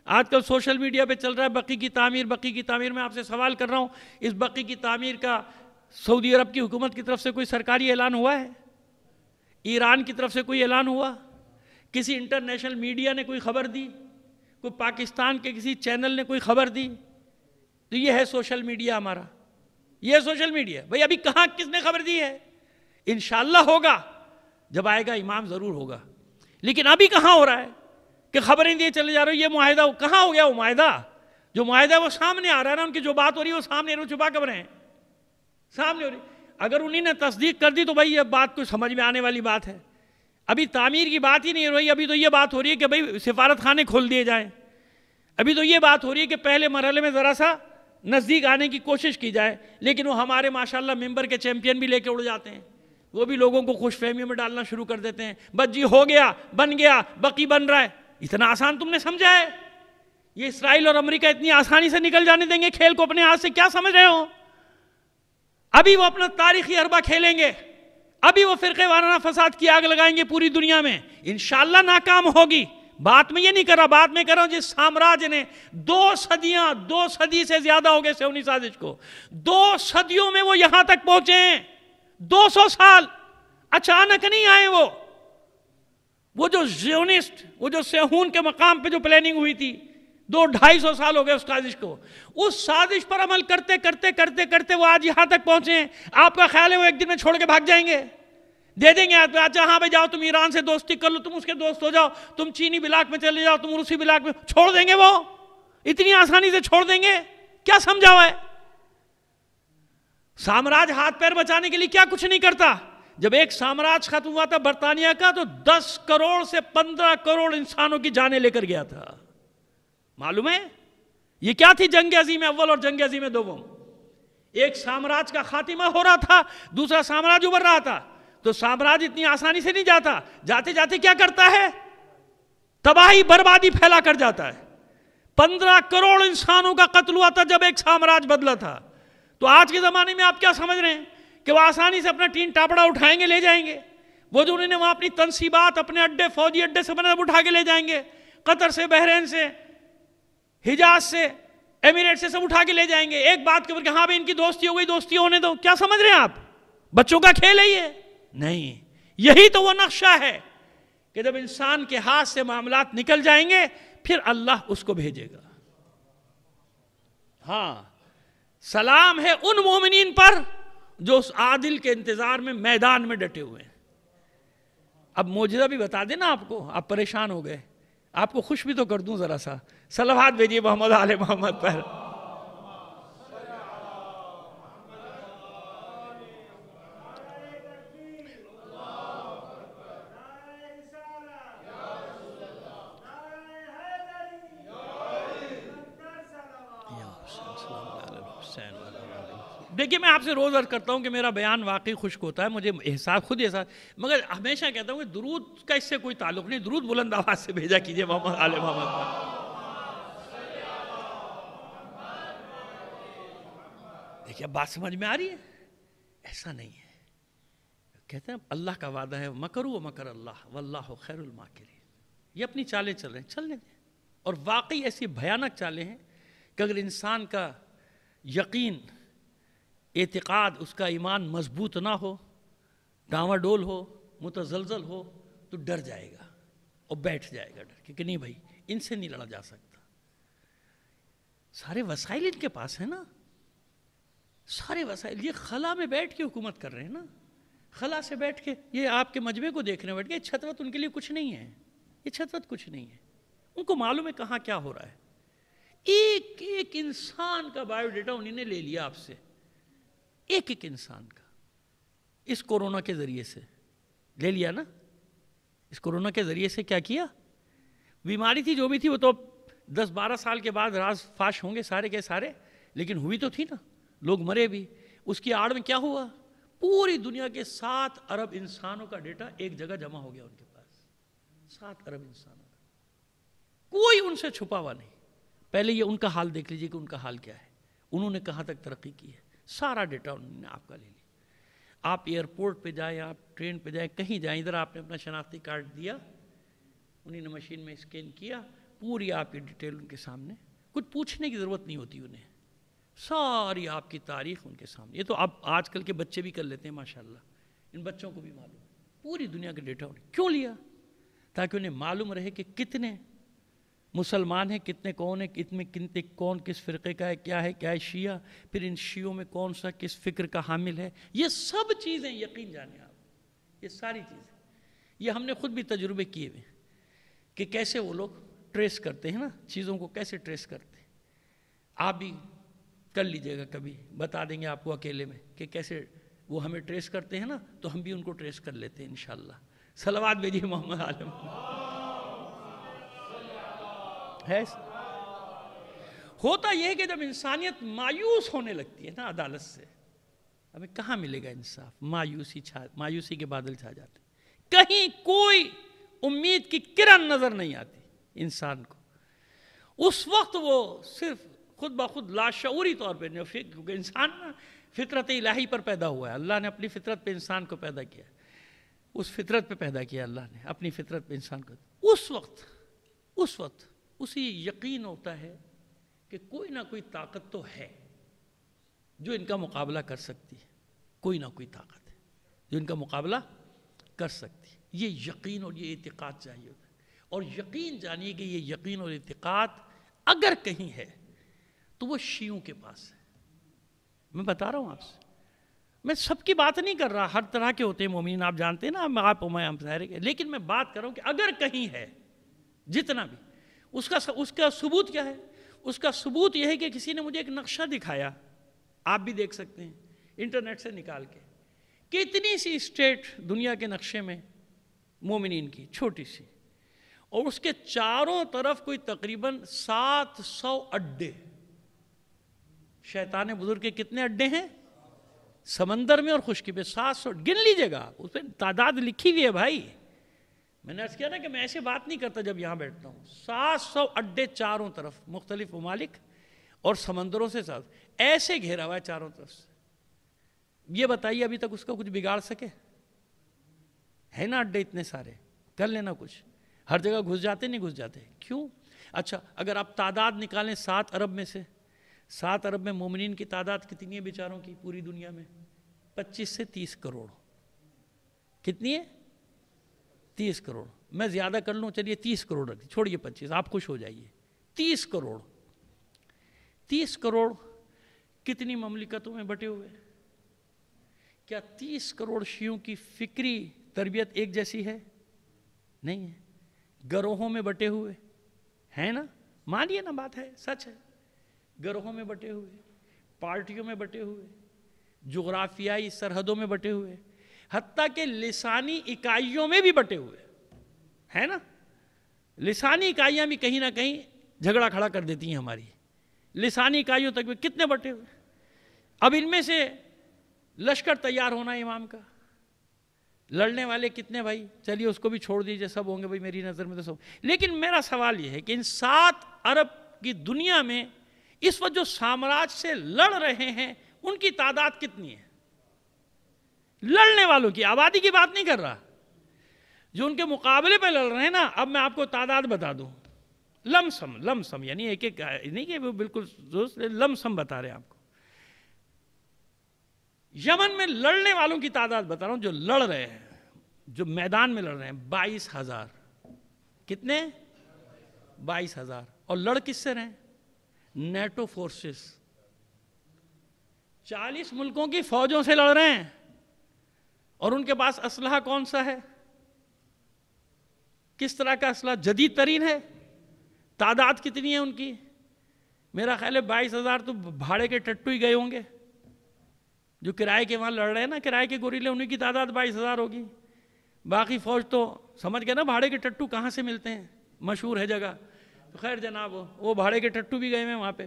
آج کل سوشل میڈیا پہ چل رہا ہے بقی کی تعمیر، بقی کی تعمیر۔ میں آپ سے سوال کر رہا ہوں، اس بقی کی تعمیر کا سعودی عرب کی حکومت کی طرف سے کوئی سرکاری اعلان ہوا ہے؟ ایران کی طرف سے کوئی اعلان ہوا؟ کسی انٹرنیشنل میڈیا نے کوئی خبر دی؟ کوئی پاکستان کے کسی چینل نے کوئی خبر دی؟ تو یہ ہے سوشل میڈیا ہمارا، یہ ہے سوشل میڈیا۔ بھئی ابھی کہاں کس نے خبر دی ہے؟ انشاءاللہ ہوگا، جب آئے گا امام ضرور ہوگا، لیکن ابھی کہاں ہو رہا ہے کہ خبریں دیے چلے جا رہے ہو؟ یہ معاہدہ کہاں ہو گیا؟ وہ معاہدہ جو معاہدہ وہ سامنے آ رہا ہے نا، ان کی جو بات ہو رہی ہے وہ سامنے، وہ چھپا کب رہے ہیں؟ سامنے ہو رہی۔ اگر انہی نے تصدیق کر دی تو بھائی یہ بات کوئی سمجھ میں آنے والی بات ہے۔ ابھی تعمیر کی بات ہی نہیں ہو رہی، ابھی تو یہ بات ہو رہی ہے کہ بھائی سفارت خانے کھول دیے جائیں، ابھی تو یہ بات ہو رہی ہے کہ پہلے مرحلے میں ذرا سا نزدیک آنے کی کوشش کی جائے۔ لیکن وہ ہمارے ماشاءاللہ ممبر کے چیمپئن بھی لے کے اڑ جاتے ہیں، وہ بھی لوگوں کو خوش فہمیوں میں ڈالنا شروع کر دیتے ہیں، بس جی ہو گیا، بن گیا، بقی بن رہا ہے۔ اتنا آسان تم نے سمجھا ہے؟ یہ اسرائیل اور امریکہ اتنی آسانی سے نکل جانے دیں گے کھیل کو اپنے ہاتھ سے؟ کیا سمجھ رہے ہو؟ ابھی وہ اپنا تاریخی حربہ کھیلیں گے، ابھی وہ فرقے وارانہ فساد کی آگ لگائیں گے پوری دنیا میں، انشاءاللہ ناکام ہوگی۔ بات میں یہ نہیں کر رہا، بات میں کر رہا ہوں جس سامراج نے 2 صدی سے زیادہ ہو گئے سیونی سازش کو، 2 صدیوں میں وہ یہاں تک پہنچے ہیں۔ 200 سال اچانک نہیں آئے وہ جو زیونسٹ، وہ جو سیہون کے مقام پہ جو پلاننگ ہوئی تھی، 200-250 سال ہو گئے اس سازش کو۔ اس سازش پر عمل کرتے کرتے کرتے کرتے وہ آج یہاں تک پہنچے ہیں۔ آپ کا خیال ہے وہ ایک دن میں چھوڑ کے بھاگ جائیں گے؟ دے دیں گے اچھا ہاں بھائی جاؤ تم ایران سے دوستی کر لو، تم اس کے دوست ہو جاؤ، تم چینی بلاک میں چلے جاؤ، تم روسی بلاک میں، چھوڑ دیں گے؟ وہ اتنی آسانی سے چھوڑ دیں گے؟ کیا سمجھا ہوا ہے؟ سامراج ہاتھ پیر بچانے کے لیے کیا کچھ نہیں کرتا۔ جب ایک سامراج ختم ہوا تھا برطانیہ کا تو 10 کروڑ سے 15 کروڑ انسانوں کی جانیں لے کر گیا تھا۔ معلوم ہے یہ کیا تھی؟ جنگ عظیم اول اور جنگ عظیم دوم۔ ایک سامراج کا خاتمہ ہو رہا تھا، دوسرا سامراج ابھر رہا تھا۔ تو سامراج اتنی آسانی سے نہیں جاتا، جاتے جاتے کیا کرتا ہے؟ تباہی بربادی پھیلا کر جاتا ہے۔ 15 کروڑ انسانوں کا قتل ہوا تھا جب ایک سامراج بدلا تھا۔ تو آج کے زمانے میں آپ کیا سمجھ رہے ہیں کہ وہ آسانی سے اپنا ٹین ٹاپڑا اٹھائیں گے لے جائیں گے؟ وہ جو انہوں نے وہاں اپنی تنصیبات اپنے اڈے، فوجی اڈے سے بنا اٹھا کے لے جائیں گے، قطر سے، بحرین سے، حجاز سے، ایمریٹ سے، سب اٹھا کے لے جائیں گے ایک بات کے اوپر کہ ہاں بھائی ان کی دوستی ہو گئی، دوستی ہونے دو۔ کیا سمجھ رہے ہیں آپ؟ بچوں کا کھیل ہے یہ؟ نہیں، یہی تو وہ نقشہ ہے کہ جب انسان کے ہاتھ سے معاملات نکل جائیں گے پھر اللہ اس کو بھیجے گا۔ ہاں، سلام ہے ان مومنین پر جو اس عادل کے انتظار میں میدان میں ڈٹے ہوئے ہیں۔ اب معجزہ بھی بتا دینا آپ کو، آپ پریشان ہو گئے، آپ کو خوش بھی تو کر دوں ذرا سا۔ صلوات بھیجیے محمد آل محمد پر۔ دیکھیے میں آپ سے روز عرض کرتا ہوں کہ میرا بیان واقعی خشک ہوتا ہے، مجھے خود احساس، مگر ہمیشہ کہتا ہوں کہ درود کا اس سے کوئی تعلق نہیں، درود بلند آواز سے بھیجا کیجئے محمد آل محمد پر۔ دیکھیے اب بات سمجھ میں آ رہی ہے؟ ایسا نہیں ہے، کہتے ہیں اللہ کا وعدہ ہے مکروا مکر اللہ واللہ خیر الماکرین۔ یہ اپنی چالیں چل رہے ہیں، چلنے دیں۔ اور واقعی ایسی بھیانک چالیں ہیں کہ اگر انسان کا یقین، اعتقاد، اس کا ایمان مضبوط نہ ہو، ڈاواں ڈول ہو، متزلزل ہو، تو ڈر جائے گا اور بیٹھ جائے گا ڈر کے کہ نہیں بھائی ان سے نہیں لڑا جا سکتا۔ سارے وسائل ان کے پاس ہیں نا، سارے وسائل۔ یہ خلا میں بیٹھ کے حکومت کر رہے ہیں نا، خلا سے بیٹھ کے، یہ آپ کے مجمع کو دیکھ رہے ہیں بیٹھ کے، چھتوت ان کے لیے کچھ نہیں ہے، یہ چھتوت کچھ نہیں ہے۔ ان کو معلوم ہے کہاں کیا ہو رہا ہے۔ ایک ایک انسان کا بایو ڈیٹا انہوں نے لے لیا آپ سے، ایک ایک انسان کا، اس کورونا کے ذریعے سے لے لیا نا۔ اس کورونا کے ذریعے سے کیا کیا؟ بیماری تھی جو بھی تھی وہ تو 10-12 سال کے بعد راز فاش ہوں گے سارے کے سارے، لیکن ہوئی تو تھی نا، لوگ مرے بھی۔ اس کی آڑ میں کیا ہوا؟ پوری دنیا کے 7 ارب انسانوں کا ڈیٹا ایک جگہ جمع ہو گیا ان کے پاس، 7 ارب انسانوں کا، کوئی ان سے چھپا ہوا نہیں۔ پہلے یہ ان کا حال دیکھ لیجئے کہ ان کا حال کیا ہے، انہوں نے کہاں تک ترقی کی ہے، سارا ڈیٹا انہوں نے آپ کا لے لیا۔ آپ ایئرپورٹ پہ جائیں، آپ ٹرین پہ جائیں، کہیں جائیں، ادھر آپ نے اپنا شناختی کارڈ دیا، انہیں نے مشین میں اسکین کیا، پوری آپ کی ڈیٹیل ان کے سامنے، کچھ پوچھنے کی ضرورت نہیں ہوتی انہیں، ساری آپ کی تاریخ ان کے سامنے. یہ تو اب آج کل کے بچے بھی کر لیتے ہیں ماشاءاللہ، ان بچوں کو بھی معلوم پوری دنیا کا ڈیٹا انہیں کیوں لیا؟ تاکہ انہیں معلوم رہے کہ کتنے مسلمان ہیں، کتنے کون ہیں، کتنے کون کس فرقے کا ہے، کیا ہے شیعہ، پھر ان شیعوں میں کون سا کس فکر کا حامل ہے. یہ سب چیزیں یقین جانیں آپ، یہ ساری چیزیں یہ ہم نے خود بھی تجربے کیے ہوئے کہ کیسے وہ لوگ ٹریس کرتے ہیں نا چیزوں کو، کیسے ٹریس کرتے ہیں. آپ بھی کر لیجئے گا کبھی، بتا دیں گے آپ کو اکیلے میں کہ کیسے وہ ہمیں ٹریس کرتے ہیں نا، تو ہم بھی ان کو ٹریس کر لیتے ہیں انشاءاللہ. صلوات بھیجیے محمد عالم. ہوتا یہ ہے کہ جب انسانیت مایوس ہونے لگتی ہے نا عدالت سے، ہمیں کہاں ملے گا انصاف؟ مایوسی کے بادل چھا جاتے ہیں، کہیں کوئی امید کی کرن نظر نہیں آتی انسان کو. اس وقت وہ صرف خود بخود لاشعوری طور پہ، کیونکہ انسان فطرت الہی پر پیدا ہوا ہے، اللہ نے اپنی فطرت پہ انسان کو پیدا کیا، اس فطرت پہ پیدا کیا اللہ نے اپنی فطرت پہ انسان کو. اس وقت اسی یقین ہوتا ہے کہ کوئی نہ کوئی طاقت تو ہے جو ان کا مقابلہ کر سکتی ہے، کوئی نہ کوئی طاقت ہے جو ان کا مقابلہ کر سکتی ہے. یہ یقین اور یہ اعتقاد چاہیے ہوتا ہے. اور یقین جانیے کہ یہ یقین اور اعتقاد اگر کہیں ہے تو وہ شیعوں کے پاس ہے. میں بتا رہا ہوں آپ سے، میں سب کی بات نہیں کر رہا، ہر طرح کے ہوتے ہیں مومنین، آپ جانتے ہیں نا، آپ میں ظاہر ہے، لیکن میں بات کر رہا ہوں کہ اگر کہیں ہے جتنا بھی، اس کا ثبوت کیا ہے؟ اس کا ثبوت یہ ہے کہ کسی نے مجھے ایک نقشہ دکھایا، آپ بھی دیکھ سکتے ہیں انٹرنیٹ سے نکال کے، کتنی سی اسٹیٹ دنیا کے نقشے میں مومنین کی، چھوٹی سی، اور اس کے چاروں طرف کوئی تقریباً 700 اڈے. شیطان بزرگ کے کتنے اڈے ہیں سمندر میں اور خشکی پہ؟ 700. گن لیجئے گا، اس پہ تعداد لکھی ہوئی ہے بھائی. میں نے عرض کیا نا کہ میں ایسے بات نہیں کرتا جب یہاں بیٹھتا ہوں. 700 اڈے چاروں طرف، مختلف ممالک اور سمندروں سے ساتھ ایسے گھیرا ہوا ہے چاروں طرف سے. یہ بتائیے ابھی تک اس کا کچھ بگاڑ سکے؟ ہے نا اڈے اتنے سارے، کر لینا کچھ. ہر جگہ گھس جاتے نہیں گھس جاتے، کیوں؟ اچھا اگر آپ تعداد نکالیں 7 ارب میں سے، 7 ارب میں مومنین کی تعداد کتنی ہے بیچاروں کی پوری دنیا میں؟ 25 سے 30 کروڑ. کتنی ہے؟ 30 کروڑ. میں زیادہ کر لوں، چلیے 30 کروڑ رکھ، چھوڑیے 25، آپ خوش ہو جائیے. 30 کروڑ. 30 کروڑ کتنی مملکتوں میں بٹے ہوئے؟ کیا 30 کروڑ شیعوں کی فکری تربیت ایک جیسی ہے؟ نہیں ہے. گروہوں میں بٹے ہوئے ہیں نا، مانیے نا، بات ہے، سچ ہے. گروہوں میں بٹے ہوئے، پارٹیوں میں بٹے ہوئے، جغرافیائی سرحدوں میں بٹے ہوئے، حتیٰ کہ لسانی اکائیوں میں بھی بٹے ہوئے ہے نا. لسانی اکائیاں بھی کہیں نہ کہیں جھگڑا کھڑا کر دیتی ہیں ہماری. لسانی اکائیوں تک بھی کتنے بٹے ہوئے. اب ان میں سے لشکر تیار ہونا ہے امام کا، لڑنے والے کتنے بھائی؟ چلیے اس کو بھی چھوڑ دیجئے، سب ہوں گے بھائی میری نظر میں تو سب. لیکن میرا سوال یہ ہے کہ ان 7 ارب کی دنیا میں اس وقت جو سامراج سے لڑ رہے ہیں ان کی تعداد کتنی ہے؟ لڑنے والوں کی، آبادی کی بات نہیں کر رہا، جو ان کے مقابلے پہ لڑ رہے ہیں نا. اب میں آپ کو تعداد بتا دوں، لمسم یعنی ایک ایک نہیں کہ وہ بالکل لمسم بتا رہے ہیں آپ کو. یمن میں لڑنے والوں کی تعداد بتا رہا ہوں، جو لڑ رہے ہیں، جو میدان میں لڑ رہے ہیں، 22,000. کتنے؟ 22,000. اور لڑ کس سے رہے ہیں؟ NATO forces. 40 ملکوں کی فوجوں سے لڑ رہے ہیں. اور ان کے پاس اسلحہ کون سا ہے؟ کس طرح کا اسلحہ؟ جدید ترین ہے. تعداد کتنی ہے ان کی؟ میرا خیال ہے 22,000 تو بھاڑے کے ٹٹو ہی گئے ہوں گے. جو کرائے کے وہاں لڑ رہے ہیں نا، کرائے کے گوریلے، انہیں کی تعداد 22,000 ہوگی. باقی فوج تو سمجھ گئے نا بھاڑے کے ٹٹو کہاں سے ملتے ہیں، مشہور ہے جگہ. خیر جناب، وہ بھاڑے کے ٹٹو بھی گئے ہیں وہاں پہ.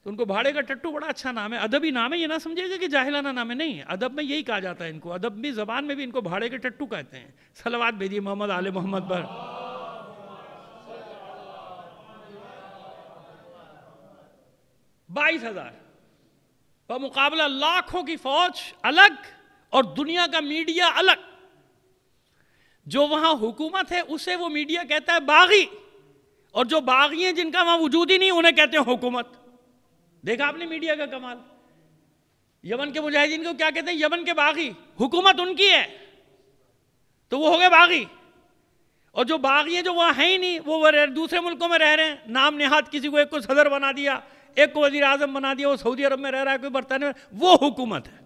تو ان کو بھاڑے کا ٹٹو بڑا اچھا نام ہے، ادبی نام ہے. یہ نہ سمجھے گا کہ جاہلانہ نام ہے، نہیں. ادب میں یہی کہا جاتا ہے ان کو، ادب میں زبان میں بھی ان کو بھاڑے کے ٹٹو کہتے ہیں. صلوات بھیجیے محمد آل محمد پر. 22,000 بمقابلہ لاکھوں کی فوج الگ اور دنیا کا میڈیا الگ. جو وہاں حکومت ہے اسے وہ میڈیا کہتا ہے باغی, اور جو باغی ہیں جن کا وہاں وجود ہی نہیں انہیں کہتے ہیں حکومت. دیکھا آپ نے میڈیا کا کمال. یمن کے مجاہدین کو کیا کہتے ہیں؟ یمن کے باغی. حکومت ان کی ہے تو وہ ہو گئے باغی. اور جو باغی ہیں جو وہاں ہیں ہی نہیں, وہ دوسرے ملکوں میں رہ رہے ہیں, نام نہاد کسی کو, ایک کو صدر بنا دیا, ایک کو وزیر اعظم بنا دیا, وہ سعودی عرب میں رہ رہا ہے, کوئی برطانیہ میں, وہ حکومت ہے.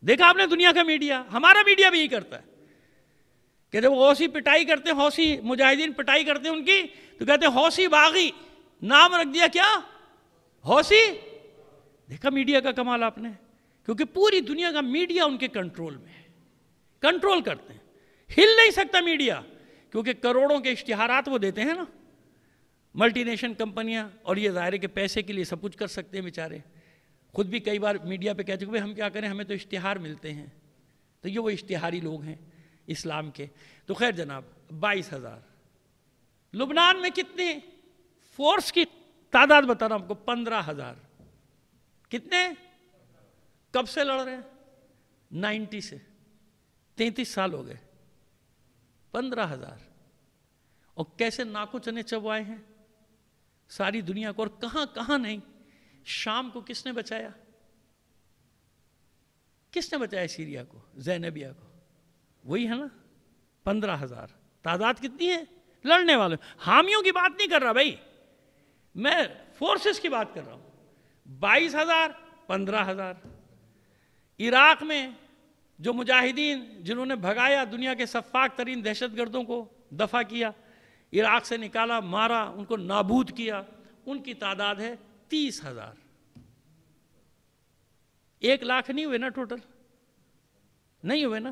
دیکھا آپ نے دنیا کا میڈیا. ہمارا میڈیا بھی یہی کرتا ہے کہ جب حوثی پٹائی کرتے ہیں, حوثی مجاہدین پٹائی کرتے ہیں ان کی, تو کہتے ہیں حوثی باغی, نام رکھ دیا کیا؟ حوثی. دیکھا میڈیا کا کمال آپ نے, کیونکہ پوری دنیا کا میڈیا ان کے کنٹرول میں ہے, کنٹرول کرتے ہیں. ہل نہیں سکتا میڈیا, کیونکہ کروڑوں کے اشتہارات وہ دیتے ہیں نا, ملٹی نیشنل کمپنیاں, اور یہ ظاہر ہے کہ پیسے کے لیے سب کچھ کر سکتے ہیں بیچارے. خود بھی کئی بار میڈیا پہ کہتے ہیں کہ ہم کیا کریں, ہمیں تو اشتہار ملتے ہیں. تو یہ وہ اشتہاری لوگ ہیں اسلام کے. تو خیر جناب, 22,000. لبنان میں کتنے فورس کی تعداد بتا رہا ہوں آپ کو, 15,000. کتنے؟ کب سے لڑ رہے ہیں؟ 90 سے 33 سال ہو گئے. 15,000. اور کیسے ناکو چنے چبوائے ہیں ساری دنیا کو, اور کہاں کہاں نہیں. شام کو کس نے بچایا؟ کس نے بچایا سیریا کو, زینبیہ کو؟ وہی ہے نا. 15,000. تعداد کتنی ہے لڑنے والے؟ حامیوں کی بات نہیں کر رہا بھائی, میں فورسز کی بات کر رہا ہوں. 22,000, 15,000. عراق میں جو مجاہدین جنہوں نے بھگایا دنیا کے سفاک ترین دہشت گردوں کو, دفع کیا, عراق سے نکالا, مارا, ان کو نابود کیا, ان کی تعداد ہے 30,000. 1 لاکھ نہیں ہوئے نا ٹوٹل؟ نہیں ہوئے نا.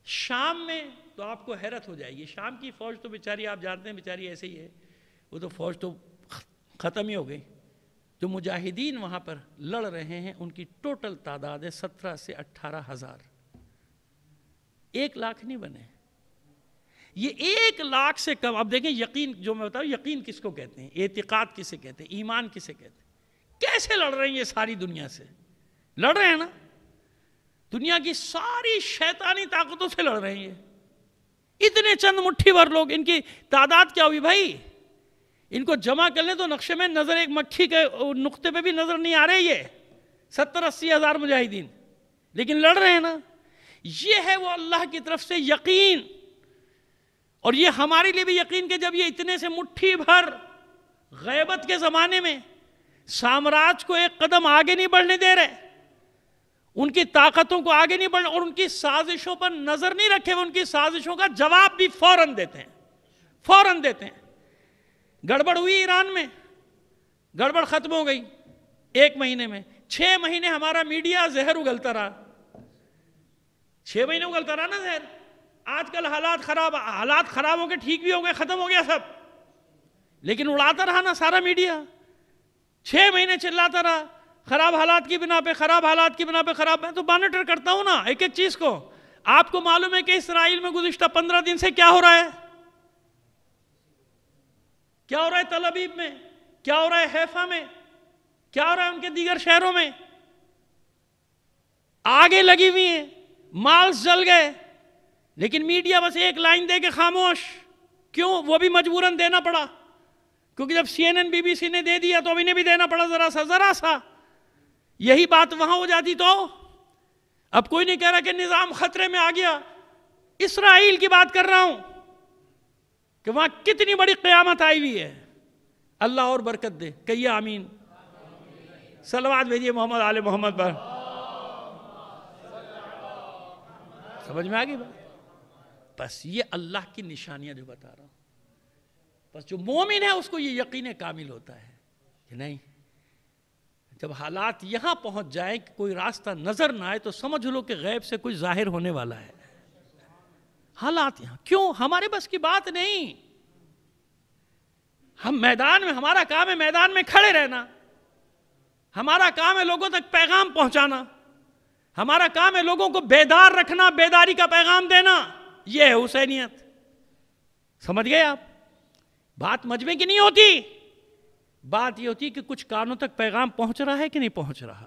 شام میں تو آپ کو حیرت ہو جائے گی. شام کی فوج تو بیچاری آپ جانتے ہیں, بیچاری ایسے ہی ہے, وہ تو فوج تو ختم ہی ہو گئی. جو مجاہدین وہاں پر لڑ رہے ہیں ان کی ٹوٹل تعداد ہے 17 سے 18,000. 1 لاکھ نہیں بنے. یہ 1 لاکھ سے کم. اب دیکھیں یقین, جو میں بتاؤں یقین کس کو کہتے ہیں, اعتقاد کسے کہتے ہیں, ایمان کسے کہتے ہیں. کیسے لڑ رہے ہیں یہ ساری دنیا سے؟ لڑ رہے ہیں نا, دنیا کی ساری شیطانی طاقتوں سے لڑ رہے ہیں یہ. اتنے چند مٹھی بھر لوگ, ان کی تعداد کیا ہوئی بھائی؟ ان کو جمع کر لیں تو نقشے میں نظر ایک مکھی کے نقطے پہ بھی نظر نہیں آ رہے. یہ 70-80 ہزار مجاہدین, لیکن لڑ رہے ہیں نا. یہ ہے وہ اللہ کی طرف سے یقین. اور یہ ہمارے لیے بھی یقین کہ جب یہ اتنے سے مٹھی بھر غیبت کے زمانے میں سامراج کو ایک قدم آگے نہیں بڑھنے دے رہے, ان کی طاقتوں کو آگے نہیں بڑھنے, اور ان کی سازشوں پر نظر نہیں رکھے, وہ ان کی سازشوں کا جواب بھی فوراً دیتے ہیں, فوراً دیتے ہیں. گڑبڑ ہوئی ایران میں, گڑبڑ ختم ہو گئی 1 مہینے میں. 6 مہینے ہمارا میڈیا زہر اگلتا رہا, 6 مہینے اگلتا رہا نا زہر. آج کل حالات خراب ہو کے ٹھیک بھی ہو گئے, ختم ہو گیا سب, لیکن اڑاتا رہا نا سارا میڈیا. 6 مہینے چلاتا رہا, خراب حالات کی بنا پہ, خراب حالات کی بنا پہ خراب. میں تو مانیٹر کرتا ہوں نا ایک ایک چیز کو. آپ کو معلوم ہے کہ اسرائیل میں گزشتہ 15 دن سے کیا ہو رہا ہے؟ کیا ہو رہا ہے تل ابیب میں, کیا ہو رہا ہے حیفا میں, کیا ہو رہا ہے ان کے دیگر شہروں میں؟ آگے لگی ہوئی ہیں, مالز جل گئے, لیکن میڈیا بس ایک لائن دے کے خاموش. کیوں؟ وہ بھی مجبوراً دینا پڑا, کیونکہ جب CNN BBC نے دے دیا تو اب انہیں بھی دینا پڑا ذرا سا. یہی بات وہاں ہو جاتی تو اب کوئی نہیں کہہ رہا کہ نظام خطرے میں آ گیا. اسرائیل کی بات کر رہا ہوں کہ وہاں کتنی بڑی قیامت آئی ہوئی ہے. اللہ اور برکت دے, کہیے آمین. صلوات بھیجیے محمد آل محمد پر. سمجھ میں آ گئی بات؟ بس یہ اللہ کی نشانیاں جو بتا رہا ہوں. بس جو مومن ہے اس کو یہ یقین کامل ہوتا ہے کہ نہیں, جب حالات یہاں پہنچ جائیں کہ کوئی راستہ نظر نہ آئے تو سمجھ لو کہ غیب سے کوئی ظاہر ہونے والا ہے. حالات یہاں کیوں؟ ہمارے بس کی بات نہیں. ہم میدان میں, ہمارا کام ہے میدان میں کھڑے رہنا, ہمارا کام ہے لوگوں تک پیغام پہنچانا, ہمارا کام ہے لوگوں کو بیدار رکھنا, بیداری کا پیغام دینا. یہ ہے حسینیت. سمجھ گئے آپ؟ بات مجمع کی نہیں ہوتی, بات یہ ہوتی کہ کچھ کانوں تک پیغام پہنچ رہا ہے کہ نہیں پہنچ رہا.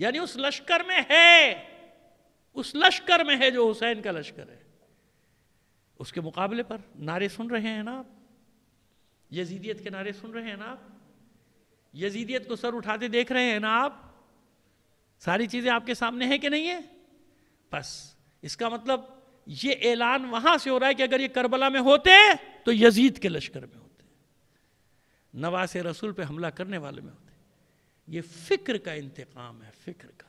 یعنی اس لشکر میں ہے، اس لشکر میں ہے جو حسین کا لشکر ہے۔ اس کے مقابلے پر نعرے سن رہے ہیں نا آپ، یزیدیت کے نعرے سن رہے ہیں نا آپ، یزیدیت کو سر اٹھاتے دیکھ رہے ہیں نا آپ، ساری چیزیں آپ کے سامنے ہیں کہ نہیں ہے؟ بس اس کا مطلب یہ اعلان وہاں سے ہو رہا ہے کہ اگر یہ کربلا میں ہوتے تو یزید کے لشکر میں ہوتے، نواسے رسول پہ حملہ کرنے والے میں ہوتے۔ یہ فکر کا انتقام ہے، فکر کا،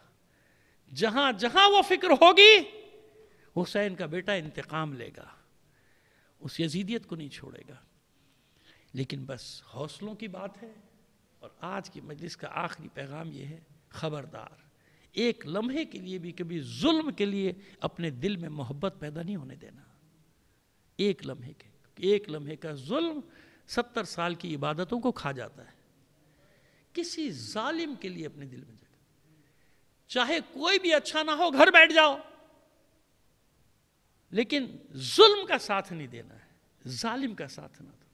جہاں جہاں وہ فکر ہوگی حسین کا بیٹا انتقام لے گا، اس یزیدیت کو نہیں چھوڑے گا۔ لیکن بس حوصلوں کی بات ہے، اور آج کی مجلس کا آخری پیغام یہ ہے، خبردار ایک لمحے کے لیے بھی کبھی ظلم کے لیے اپنے دل میں محبت پیدا نہیں ہونے دینا۔ ایک لمحے کا ظلم 70 سال کی عبادتوں کو کھا جاتا ہے۔ کسی ظالم کے لیے اپنے دل میں جگہ، چاہے کوئی بھی اچھا نہ ہو گھر بیٹھ جاؤ، لیکن ظلم کا ساتھ نہیں دینا ہے، ظالم کا ساتھ نہ دو۔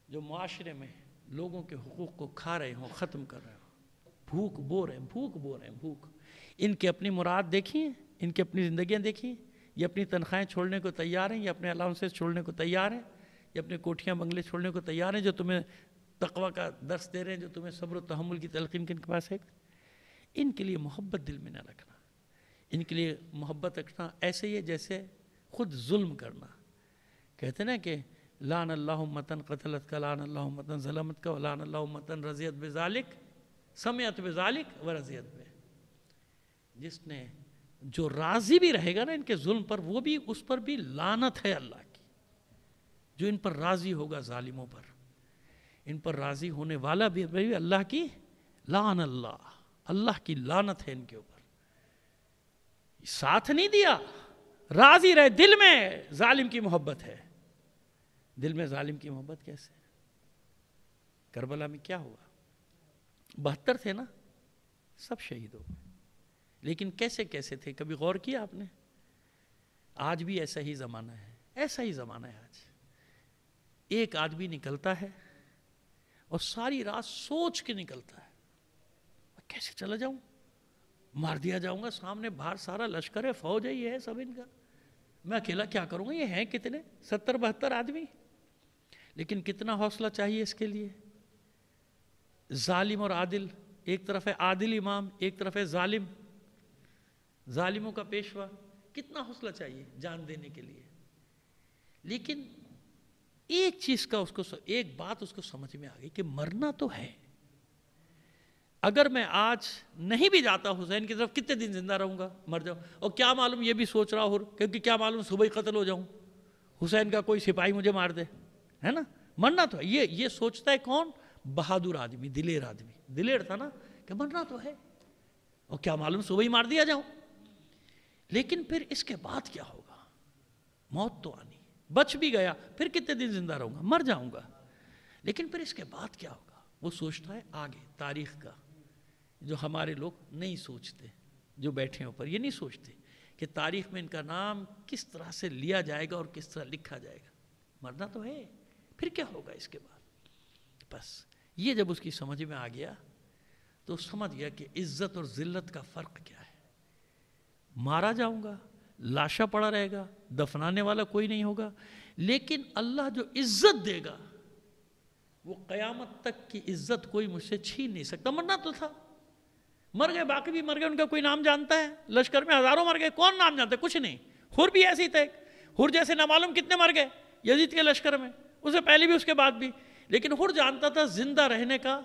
جو معاشرے میں لوگوں کے حقوق کو کھا رہے ہوں، ختم کر رہے ہوں، بھوک بو رہے ہیں، بھوک۔ ان کے اپنی مراد دیکھیں، ان کی اپنی زندگیاں دیکھیں، یہ اپنی تنخواہیں چھوڑنے کو تیار ہیں، یہ اپنے الاؤنسز چھوڑنے کو تیار ہیں، یہ اپنے کوٹھیاں بنگلے چھوڑنے کو تیار ہیں، جو تمہیں تقوی کا درس دے رہے ہیں، جو تمہیں صبر و تحمل کی تلقین کے ان کے پاس ہے۔ ان کے لیے محبت دل میں نہ رکھنا، ان کے لیے محبت رکھنا ایسے ہی ہے جیسے خود ظلم کرنا۔ کہتے ہیں نا کہ لعن اللہ امتن قتلت کا، لعن اللہ امتن ظلمت کا، لعن اللہ امتن رضیت بذالک، سمعت بذالک ورضیت بہ۔ جس نے، جو راضی بھی رہے گا نا ان کے ظلم پر، وہ بھی، اس پر بھی لعنت ہے اللہ کی۔ جو ان پر راضی ہوگا ظالموں پر، ان پر راضی ہونے والا بھی اللہ کی لعن، اللہ کی لعنت ہے ان کے اوپر۔ ساتھ نہیں دیا، راضی رہے، دل میں ظالم کی محبت ہے۔ دل میں ظالم کی محبت کیسے؟ کربلا میں کیا ہوا؟ 72 تھے نا، سب شہید ہو گئے، لیکن کیسے کیسے تھے؟ کبھی غور کیا آپ نے؟ آج بھی ایسا ہی زمانہ ہے، ایسا ہی زمانہ ہے آج۔ ایک آدمی نکلتا ہے اور ساری رات سوچ کے نکلتا ہے، میں کیسے چلا جاؤں، مار دیا جاؤں گا، سامنے باہر سارا لشکر ہے، فوج ہے، یہ ہے سب ان کا، میں اکیلا کیا کروں گا؟ یہ ہیں کتنے، 70-72 آدمی۔ لیکن کتنا حوصلہ چاہیے اس کے لیے؟ ظالم اور عادل، ایک طرف ہے عادل امام، ایک طرف ہے ظالم، ظالموں کا پیشوا، کتنا حوصلہ چاہیے جان دینے کے لیے؟ لیکن ایک چیز کا ایک بات اس کو سمجھ میں آ گئی کہ مرنا تو ہے۔ اگر میں آج نہیں بھی جاتا حسین کی طرف، کتنے دن زندہ رہوں گا؟ مر جاؤں، اور کیا معلوم یہ بھی سوچ رہا ہو، کیونکہ کیا معلوم صبح ہی قتل ہو جاؤں، حسین کا کوئی سپاہی مجھے مار دے، ہے نا؟ مرنا تو ہے، یہ سوچتا ہے کون؟ بہادر آدمی، دلیر آدمی، دلیر تھا نا، کہ مرنا تو ہے، اور کیا معلوم صبح ہی مار دیا جاؤں۔ لیکن پھر اس کے بعد کیا ہوگا؟ موت تو آنی، بچ بھی گیا پھر کتنے دن زندہ رہوں گا؟ مر جاؤں گا، لیکن پھر اس کے بعد کیا ہوگا؟ وہ سوچتا ہے آگے تاریخ کا، جو ہمارے لوگ نہیں سوچتے، جو بیٹھے ہیں اوپر، یہ نہیں سوچتے کہ تاریخ میں ان کا نام کس طرح سے لیا جائے گا اور کس طرح لکھا جائے گا۔ مرنا تو ہے، پھر کیا ہوگا اس کے بعد؟ بس یہ جب اس کی سمجھ میں آ گیا تو سمجھ گیا کہ عزت اور ذلت کا فرق کیا ہے۔ مارا جاؤں گا، لاشا پڑا رہے گا، دفنانے والا کوئی نہیں ہوگا، لیکن اللہ جو عزت دے گا وہ قیامت تک کی عزت کوئی مجھ سے چھین نہیں سکتا۔ مرنا تو تھا، مر گئے، باقی بھی مر گئے، ان کا کوئی نام جانتا ہے؟ لشکر میں ہزاروں مر گئے، کون نام جانتا ہے؟ کچھ نہیں۔ حر بھی ایسے ہی تھے، حر جیسے نامعلوم کتنے مر گئے یزید کے لشکر میں، اس سے پہلے بھی اس کے بعد بھی، لیکن حر جانتا تھا زندہ رہنے کا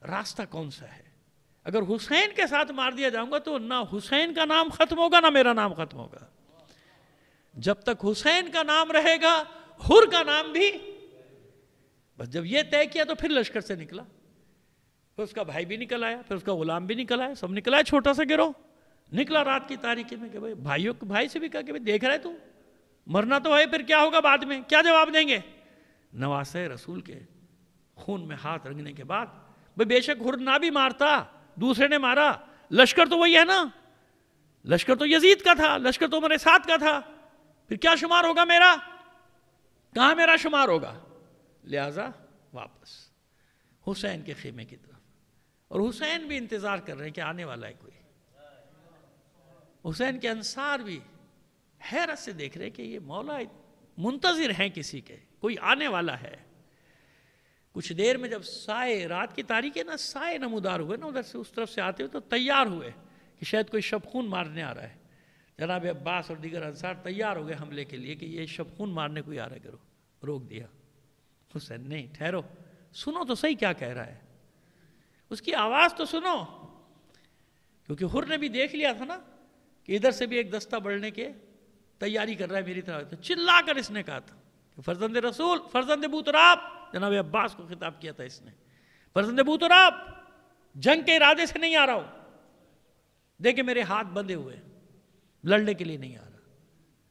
راستہ کون سا ہے۔ اگر حسین کے ساتھ مار دیا جاؤں گا تو نہ حسین کا نام ختم ہوگا نہ میرا نام ختم ہوگا۔ جب تک حسین کا نام رہے گا حر کا نام بھی۔ بس جب یہ طے کیا تو پھر لشکر سے نکلا، پھر اس کا بھائی بھی نکل آیا، پھر اس کا غلام بھی نکل آیا، سب نکل آیا، چھوٹا سا گروہ نکلا رات کی تاریکی میں کہ بھائی سے بھی کہا کہ دیکھ رہے تو مرنا تو ہے، پھر کیا ہوگا بعد میں؟ کیا جواب دیں گے؟ نواسے رسول کے خون میں ہاتھ رنگنے کے بعد بے شک حر نہ بھی مارتا، دوسرے نے مارا، لشکر تو وہی ہے نا، لشکر تو یزید کا تھا، لشکر تو میرے ساتھ کا تھا، پھر کیا شمار ہوگا میرا؟ کہاں میرا شمار ہوگا؟ لہذا واپس حسین کے خیمے کی طرف، اور حسین بھی انتظار کر رہے ہیں کہ آنے والا ہے کوئی. حسین کے انصار بھی حیرت سے دیکھ رہے کہ یہ مولا منتظر ہیں کسی کے، کوئی آنے والا ہے. کچھ دیر میں جب سائے، رات کی تاریکی ہے نا، سائے نمودار ہوئے نا ادھر سے اس طرف سے آتے ہوئے، تو تیار ہوئے کہ شاید کوئی شبخون مارنے آ رہا ہے. جناب عباس اور دیگر انصار تیار ہو گئے حملے کے لیے کہ یہ شبخون مارنے کوئی آ رہا ہے. کرو، روک دیا. حسین نہیں، ٹھہرو، سنو تو صحیح کیا کہہ رہا ہے، اس کی آواز تو سنو. کیونکہ حر نے بھی دیکھ لیا تھا نا کہ ادھر سے بھی ایک دستہ بڑھنے کے تیاری کر رہا ہے میری طرف. تو چلا کر اس نے کہا تھا کہ فرزند رسول، فرزند بوتراب، جناب عباس کو خطاب کیا تھا اس نے، فرزند بوتراب، جنگ کے ارادے سے نہیں آ رہا ہوں، دیکھیں میرے ہاتھ بندھے ہوئے، لڑنے کے لیے نہیں آ رہا،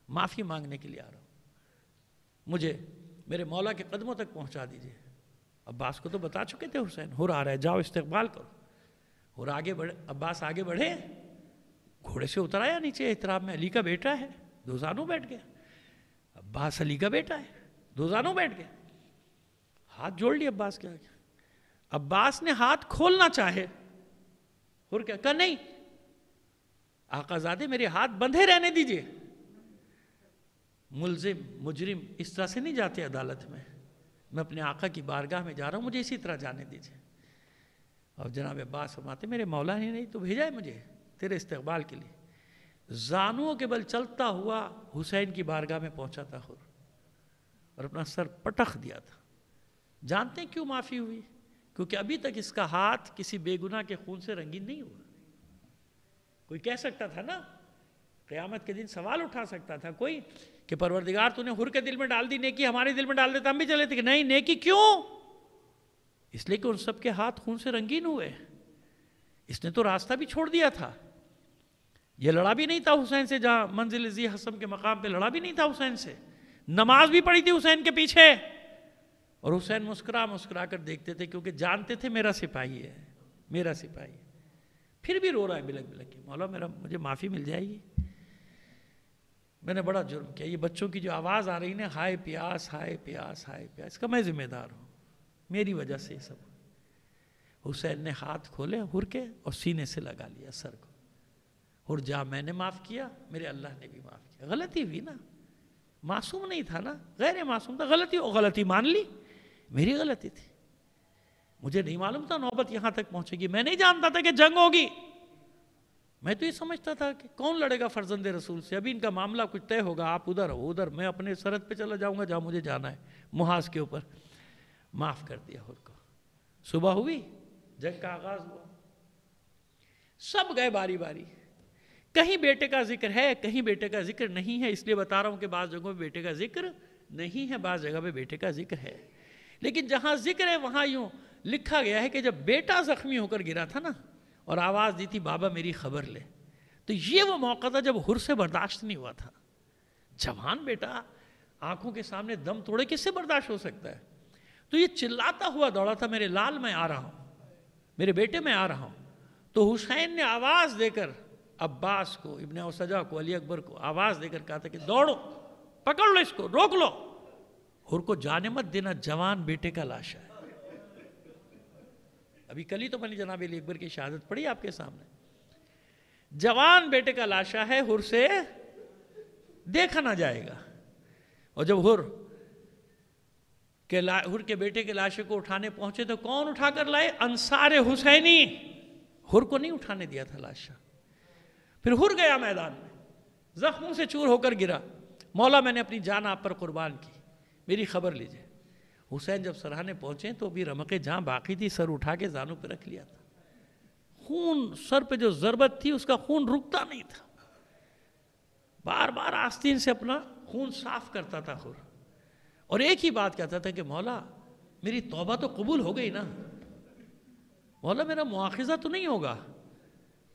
معافی مانگنے کے لیے آ رہا ہوں، مجھے میرے مولا کے قدموں تک پہنچا دیجئے. عباس کو تو بتا چکے تھے حسین، حر آ رہا ہے، جاؤ استقبال کرو. حر آگے بڑھے، عباس آگے بڑھے، گھوڑے سے اتر آیا نیچے احترام میں. علی کا بیٹا ہے، دو زانوں بیٹھ گیا. عباس علی کا بیٹا ہے، دو زانوں بیٹھ گیا. ہاتھ جوڑ لیے عباس کے آگے. عباس نے ہاتھ کھولنا چاہے، حر کیا کہا نہیں، آقا زادے میرے ہاتھ بندھے رہنے دیجئے. ملزم، مجرم اس طرح سے نہیں جاتے عدالت میں، میں اپنے آقا کی بارگاہ میں جا رہا ہوں، مجھے اسی طرح جانے دیجئے. اور جناب عباس فرماتے میرے مولا نے نہیں تو بھیجا ہے مجھے تیرے استقبال کے لیے. زانوں کے بل چلتا ہوا حسین کی بارگاہ میں پہنچا تھا حر، اور اپنا سر پٹخ دیا تھا. جانتے ہیں کیوں معافی ہوئی؟ کیونکہ ابھی تک اس کا ہاتھ کسی بے گناہ کے خون سے رنگین نہیں ہوا. کوئی کہہ سکتا تھا نا، قیامت کے دن سوال اٹھا سکتا تھا کوئی کہ پروردگار تو نے حر کے دل میں ڈال دی نیکی، ہمارے دل میں ڈال دیتا ہم بھی چلے تھے. کہ نہیں، نیکی کیوں؟ اس لیے کہ ان سب کے ہاتھ خون سے رنگین ہوئے. اس نے تو راستہ بھی چھوڑ دیا تھا، یہ لڑا بھی نہیں تھا حسین سے، جہاں منزل ذی حسم کے مقام پہ لڑا بھی نہیں تھا حسین سے، نماز بھی پڑھی تھی حسین کے پیچھے. اور حسین مسکرا مسکرا کر دیکھتے تھے کیونکہ جانتے تھے میرا سپاہی ہے، میرا سپاہی ہے. پھر بھی رو رہا ہے بلک بلک کے، مولا مجھے معافی مل جائے گی، میں نے بڑا جرم کیا. یہ بچوں کی جو آواز آ رہی نا، ہائے پیاس ہائے پیاس ہائے پیاس، اس کا میں ذمہ دار ہوں، میری وجہ سے یہ سب. حسین نے ہاتھ کھولے حر کے اور سینے سے لگا لیا سر کو. حر جا، میں نے معاف کیا، میرے اللہ نے بھی معاف کیا. غلطی ہوئی نا، معصوم نہیں تھا نا، غیر معصوم تھا. غلطی مان لی، میری غلطی تھی، مجھے نہیں معلوم تھا نوبت یہاں تک پہنچے گی. میں نہیں جانتا تھا کہ جنگ ہوگی، میں تو یہ سمجھتا تھا کہ کون لڑے گا فرزند رسول سے، ابھی ان کا معاملہ کچھ طے ہوگا، آپ ادھر ہو ادھر، میں اپنے سرحد پہ چلا جاؤں گا جہاں مجھے جانا ہے، محاذ کے اوپر. معاف کر دیا حر کو. صبح ہوئی، جنگ کا آغاز ہوا، سب گئے باری باری. کہیں بیٹے کا ذکر ہے، کہیں بیٹے کا ذکر نہیں ہے. اس لیے بتا رہا ہوں کہ بعض جگہوں پہ بیٹے کا ذکر نہیں ہے، بعض جگہ پہ بیٹے کا ذکر ہے. لیکن جہاں ذکر ہے وہاں یوں لکھا گیا ہے کہ جب بیٹا زخمی ہو کر گرا تھا نا اور آواز دی تھی بابا میری خبر لے، تو یہ وہ موقع تھا جب حر سے برداشت نہیں ہوا تھا. جوان بیٹا آنکھوں کے سامنے دم توڑے، کس سے برداشت ہو سکتا ہے؟ تو یہ چلاتا ہوا دوڑا تھا، میرے لال میں آ رہا ہوں، میرے بیٹے میں آ رہا ہوں. تو حسین نے آواز دے کر عباس کو، ابن اوسجا کو، علی اکبر کو آواز دے کر کہا تھا کہ دوڑو، پکڑ لو اس کو، روک لو. حر کو جانے مت دینا، جوان بیٹے کا لاشا ہے. ابھی کل ہی تو میں نے جناب علی اکبر کی شہادت پڑھی آپ کے سامنے. جوان بیٹے کا لاشا ہے، حر سے دیکھا نہ جائے گا. اور جب حر کے بیٹے کے لاشے کو اٹھانے پہنچے تو کون اٹھا کر لائے؟ انصار حسینی. حر کو نہیں اٹھانے دیا تھا لاشا. پھر حر گیا میدان میں، زخموں سے چور ہو کر گرا. مولا میں نے اپنی جان آپ پر قربان کی، میری خبر لیجئے. حسین جب سرحانے پہنچے تو بھی رمق جہاں باقی تھی، سر اٹھا کے زانوں پہ رکھ لیا تھا. خون سر پہ جو ضربت تھی اس کا خون رکتا نہیں تھا، بار بار آستین سے اپنا خون صاف کرتا تھا حر. اور ایک ہی بات کہتا تھا کہ مولا میری توبہ تو قبول ہو گئی نا، مولا میرا مواخذہ تو نہیں ہوگا،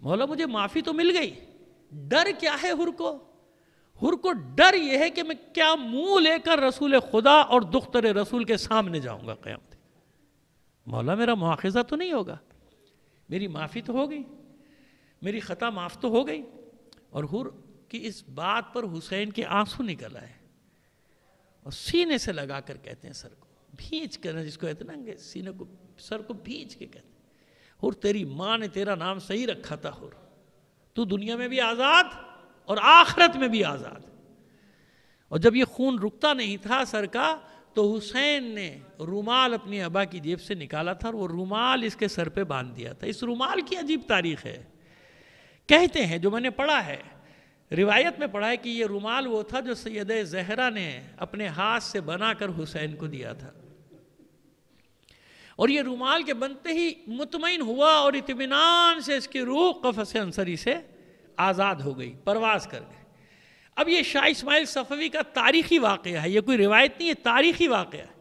مولا مجھے معافی تو مل گئی. ڈر کیا ہے حر کو؟ حر کو ڈر یہ ہے کہ میں کیا منہ لے کر رسول خدا اور دختر رسول کے سامنے جاؤں گا قیامت. مولا میرا مواخذہ تو نہیں ہوگا، میری معافی تو ہو گئی، میری خطا معاف تو ہو گئی. اور حر کی اس بات پر حسین کے آنسو نکل آئے اور سینے سے لگا کر کہتے ہیں، سر کو بھینچ کر، جس کو کہتے ہیں نا سینے کو، سر کو بھینچ کے کہتے ہیں. حر تیری ماں نے تیرا نام صحیح رکھا تھا حر، تو دنیا میں بھی آزاد اور آخرت میں بھی آزاد۔ اور جب یہ خون رکتا نہیں تھا سر کا تو حسین نے رومال اپنی ابا کی جیب سے نکالا تھا اور وہ رومال اس کے سر پہ باندھ دیا تھا۔ اس رومال کی عجیب تاریخ ہے، کہتے ہیں جو میں نے پڑھا ہے، روایت میں پڑھا ہے کہ یہ رومال وہ تھا جو سیدہ زہرا نے اپنے ہاتھ سے بنا کر حسین کو دیا تھا، اور یہ رومال کے بنتے ہی مطمئن ہوا اور اطمینان سے اس کی روح قفس عنصری سے آزاد ہو گئی، پرواز کر گئی۔ اب یہ شاہ اسماعیل صفوی کا تاریخی واقعہ ہے، یہ کوئی روایت نہیں ہے، تاریخی واقعہ ہے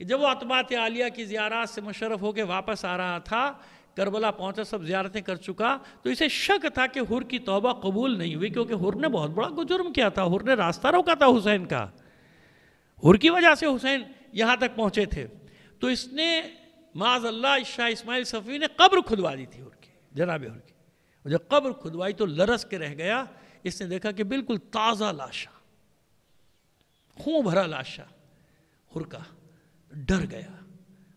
کہ جب وہ عتبات عالیہ کی زیارات سے مشرف ہو کے واپس آ رہا تھا، کربلا پہنچا، سب زیارتیں کر چکا، تو اسے شک تھا کہ حر کی توبہ قبول نہیں ہوئی، کیونکہ حر نے بہت بڑا جرم کیا تھا، حر نے راستہ روکا تھا حسین کا، حر کی وجہ سے حسین یہاں تک پہنچے تھے۔ تو اس نے معاذ اللہ شاہ اسماعیل صفوی نے قبر کھدوا دی تھی حر کی، جناب حر کی، اور جب قبر کھدوائی تو لرز کے رہ گیا۔ اس نے دیکھا کہ بالکل تازہ لاشا، خون بھرا لاشا حر کا، ڈر گیا،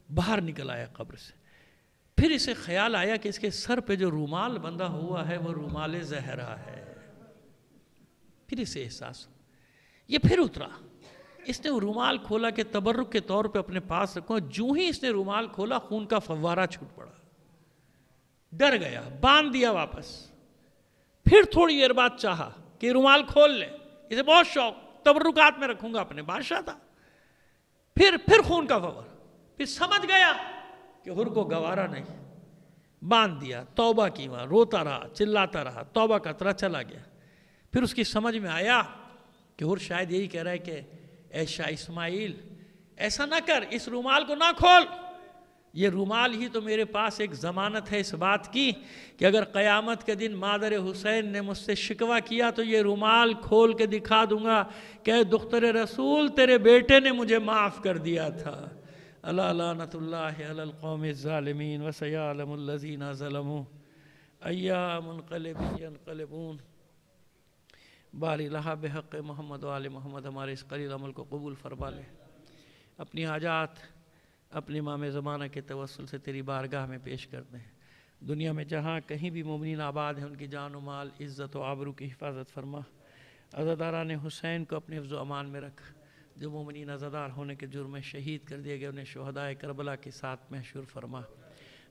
باہر نکل آیا قبر سے۔ پھر اسے خیال آیا کہ اس کے سر پہ جو رومال بندھا ہوا ہے وہ رومال زہرا ہے۔ پھر اسے احساس ہوا، یہ پھر اترا، اس نے وہ رومال کھولا کہ تبرک کے طور پہ اپنے پاس رکھوں، جو ہی اس نے رومال کھولا خون کا فوارہ چھوٹ پڑا، ڈر گیا، باندھ دیا واپس۔ پھر تھوڑی دیر بعد چاہا کہ رومال کھول لے، اسے بہت شوق، تبرکات میں رکھوں گا، اپنے بادشاہ تھا۔ پھر خون کا فوارہ، پھر سمجھ گیا کہ حر کو گوارا نہیں، باندھ دیا، توبہ کی، وہاں روتا رہا، چلاتا رہا، توبہ کا طرح چلا گیا۔ پھر اس کی سمجھ میں آیا کہ حر شاید یہی کہہ رہا ہے کہ اے شاہ اسماعیل ایسا نہ کر، اس رومال کو نہ کھول، یہ رومال ہی تو میرے پاس ایک ضمانت ہے اس بات کی کہ اگر قیامت کے دن مادر حسین نے مجھ سے شکوہ کیا تو یہ رومال کھول کے دکھا دوں گا کہ اے دختر رسول تیرے بیٹے نے مجھے معاف کر دیا تھا۔ الا لعنت اللہ علی القوم الظالمین وسیعلم الذین ظلموا ایام منقلب ینقلبون۔ باری لہا بحق محمد و آل محمد، ہمارے اس قلیل عمل کو قبول فرما لے، اپنی حاجات اپنے امام زمانہ کے توسل سے تیری بارگاہ میں پیش کر دیں۔ دنیا میں جہاں کہیں بھی مومنین آباد ہیں ان کی جان و مال، عزت و آبرو کی حفاظت فرما۔ عزاداران حسین کو اپنے حفظ و امان میں رکھ، جو مومنین عزادار ہونے کے جرم میں شہید کر دیے گئے انہیں شہدائے کربلا کے ساتھ محشور فرما۔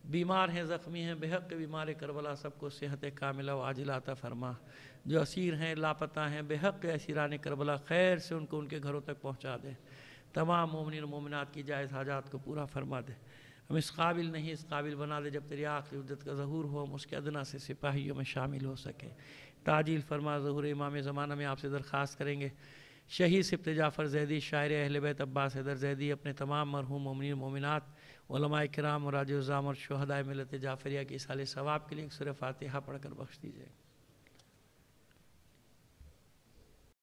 بیمار ہیں، زخمی ہیں، بحق بیمار کربلا سب کو صحت کاملہ و عاجلہ عطا فرما۔ جو اسیر ہیں، لاپتہ ہیں، بحق اسیران کربلا خیر سے ان کو ان کے گھروں تک پہنچا دے۔ تمام مومنین و مومنات کی جائز حاجات کو پورا فرما دے۔ ہم اس قابل نہیں، اس قابل بنا دے جب تیری آخری عدت کا ظہور ہو ہم اس کے ادنا سے سپاہیوں میں شامل ہو سکے۔ تعجیل فرما، ظہور امام زمانہ میں آپ سے درخواست کریں گے شہید سبط جعفر زیدی شاعر اہل بیت عباس حیدر زیدی اپنے تمام مرحوم مومنین و مومنات، علماء کرام اور راج الزام اور شہدائے ملت جعفریہ کی اصحال ثواب کے لیے ایک سورہ فاتحہ پڑھ کر بخش دیجیے۔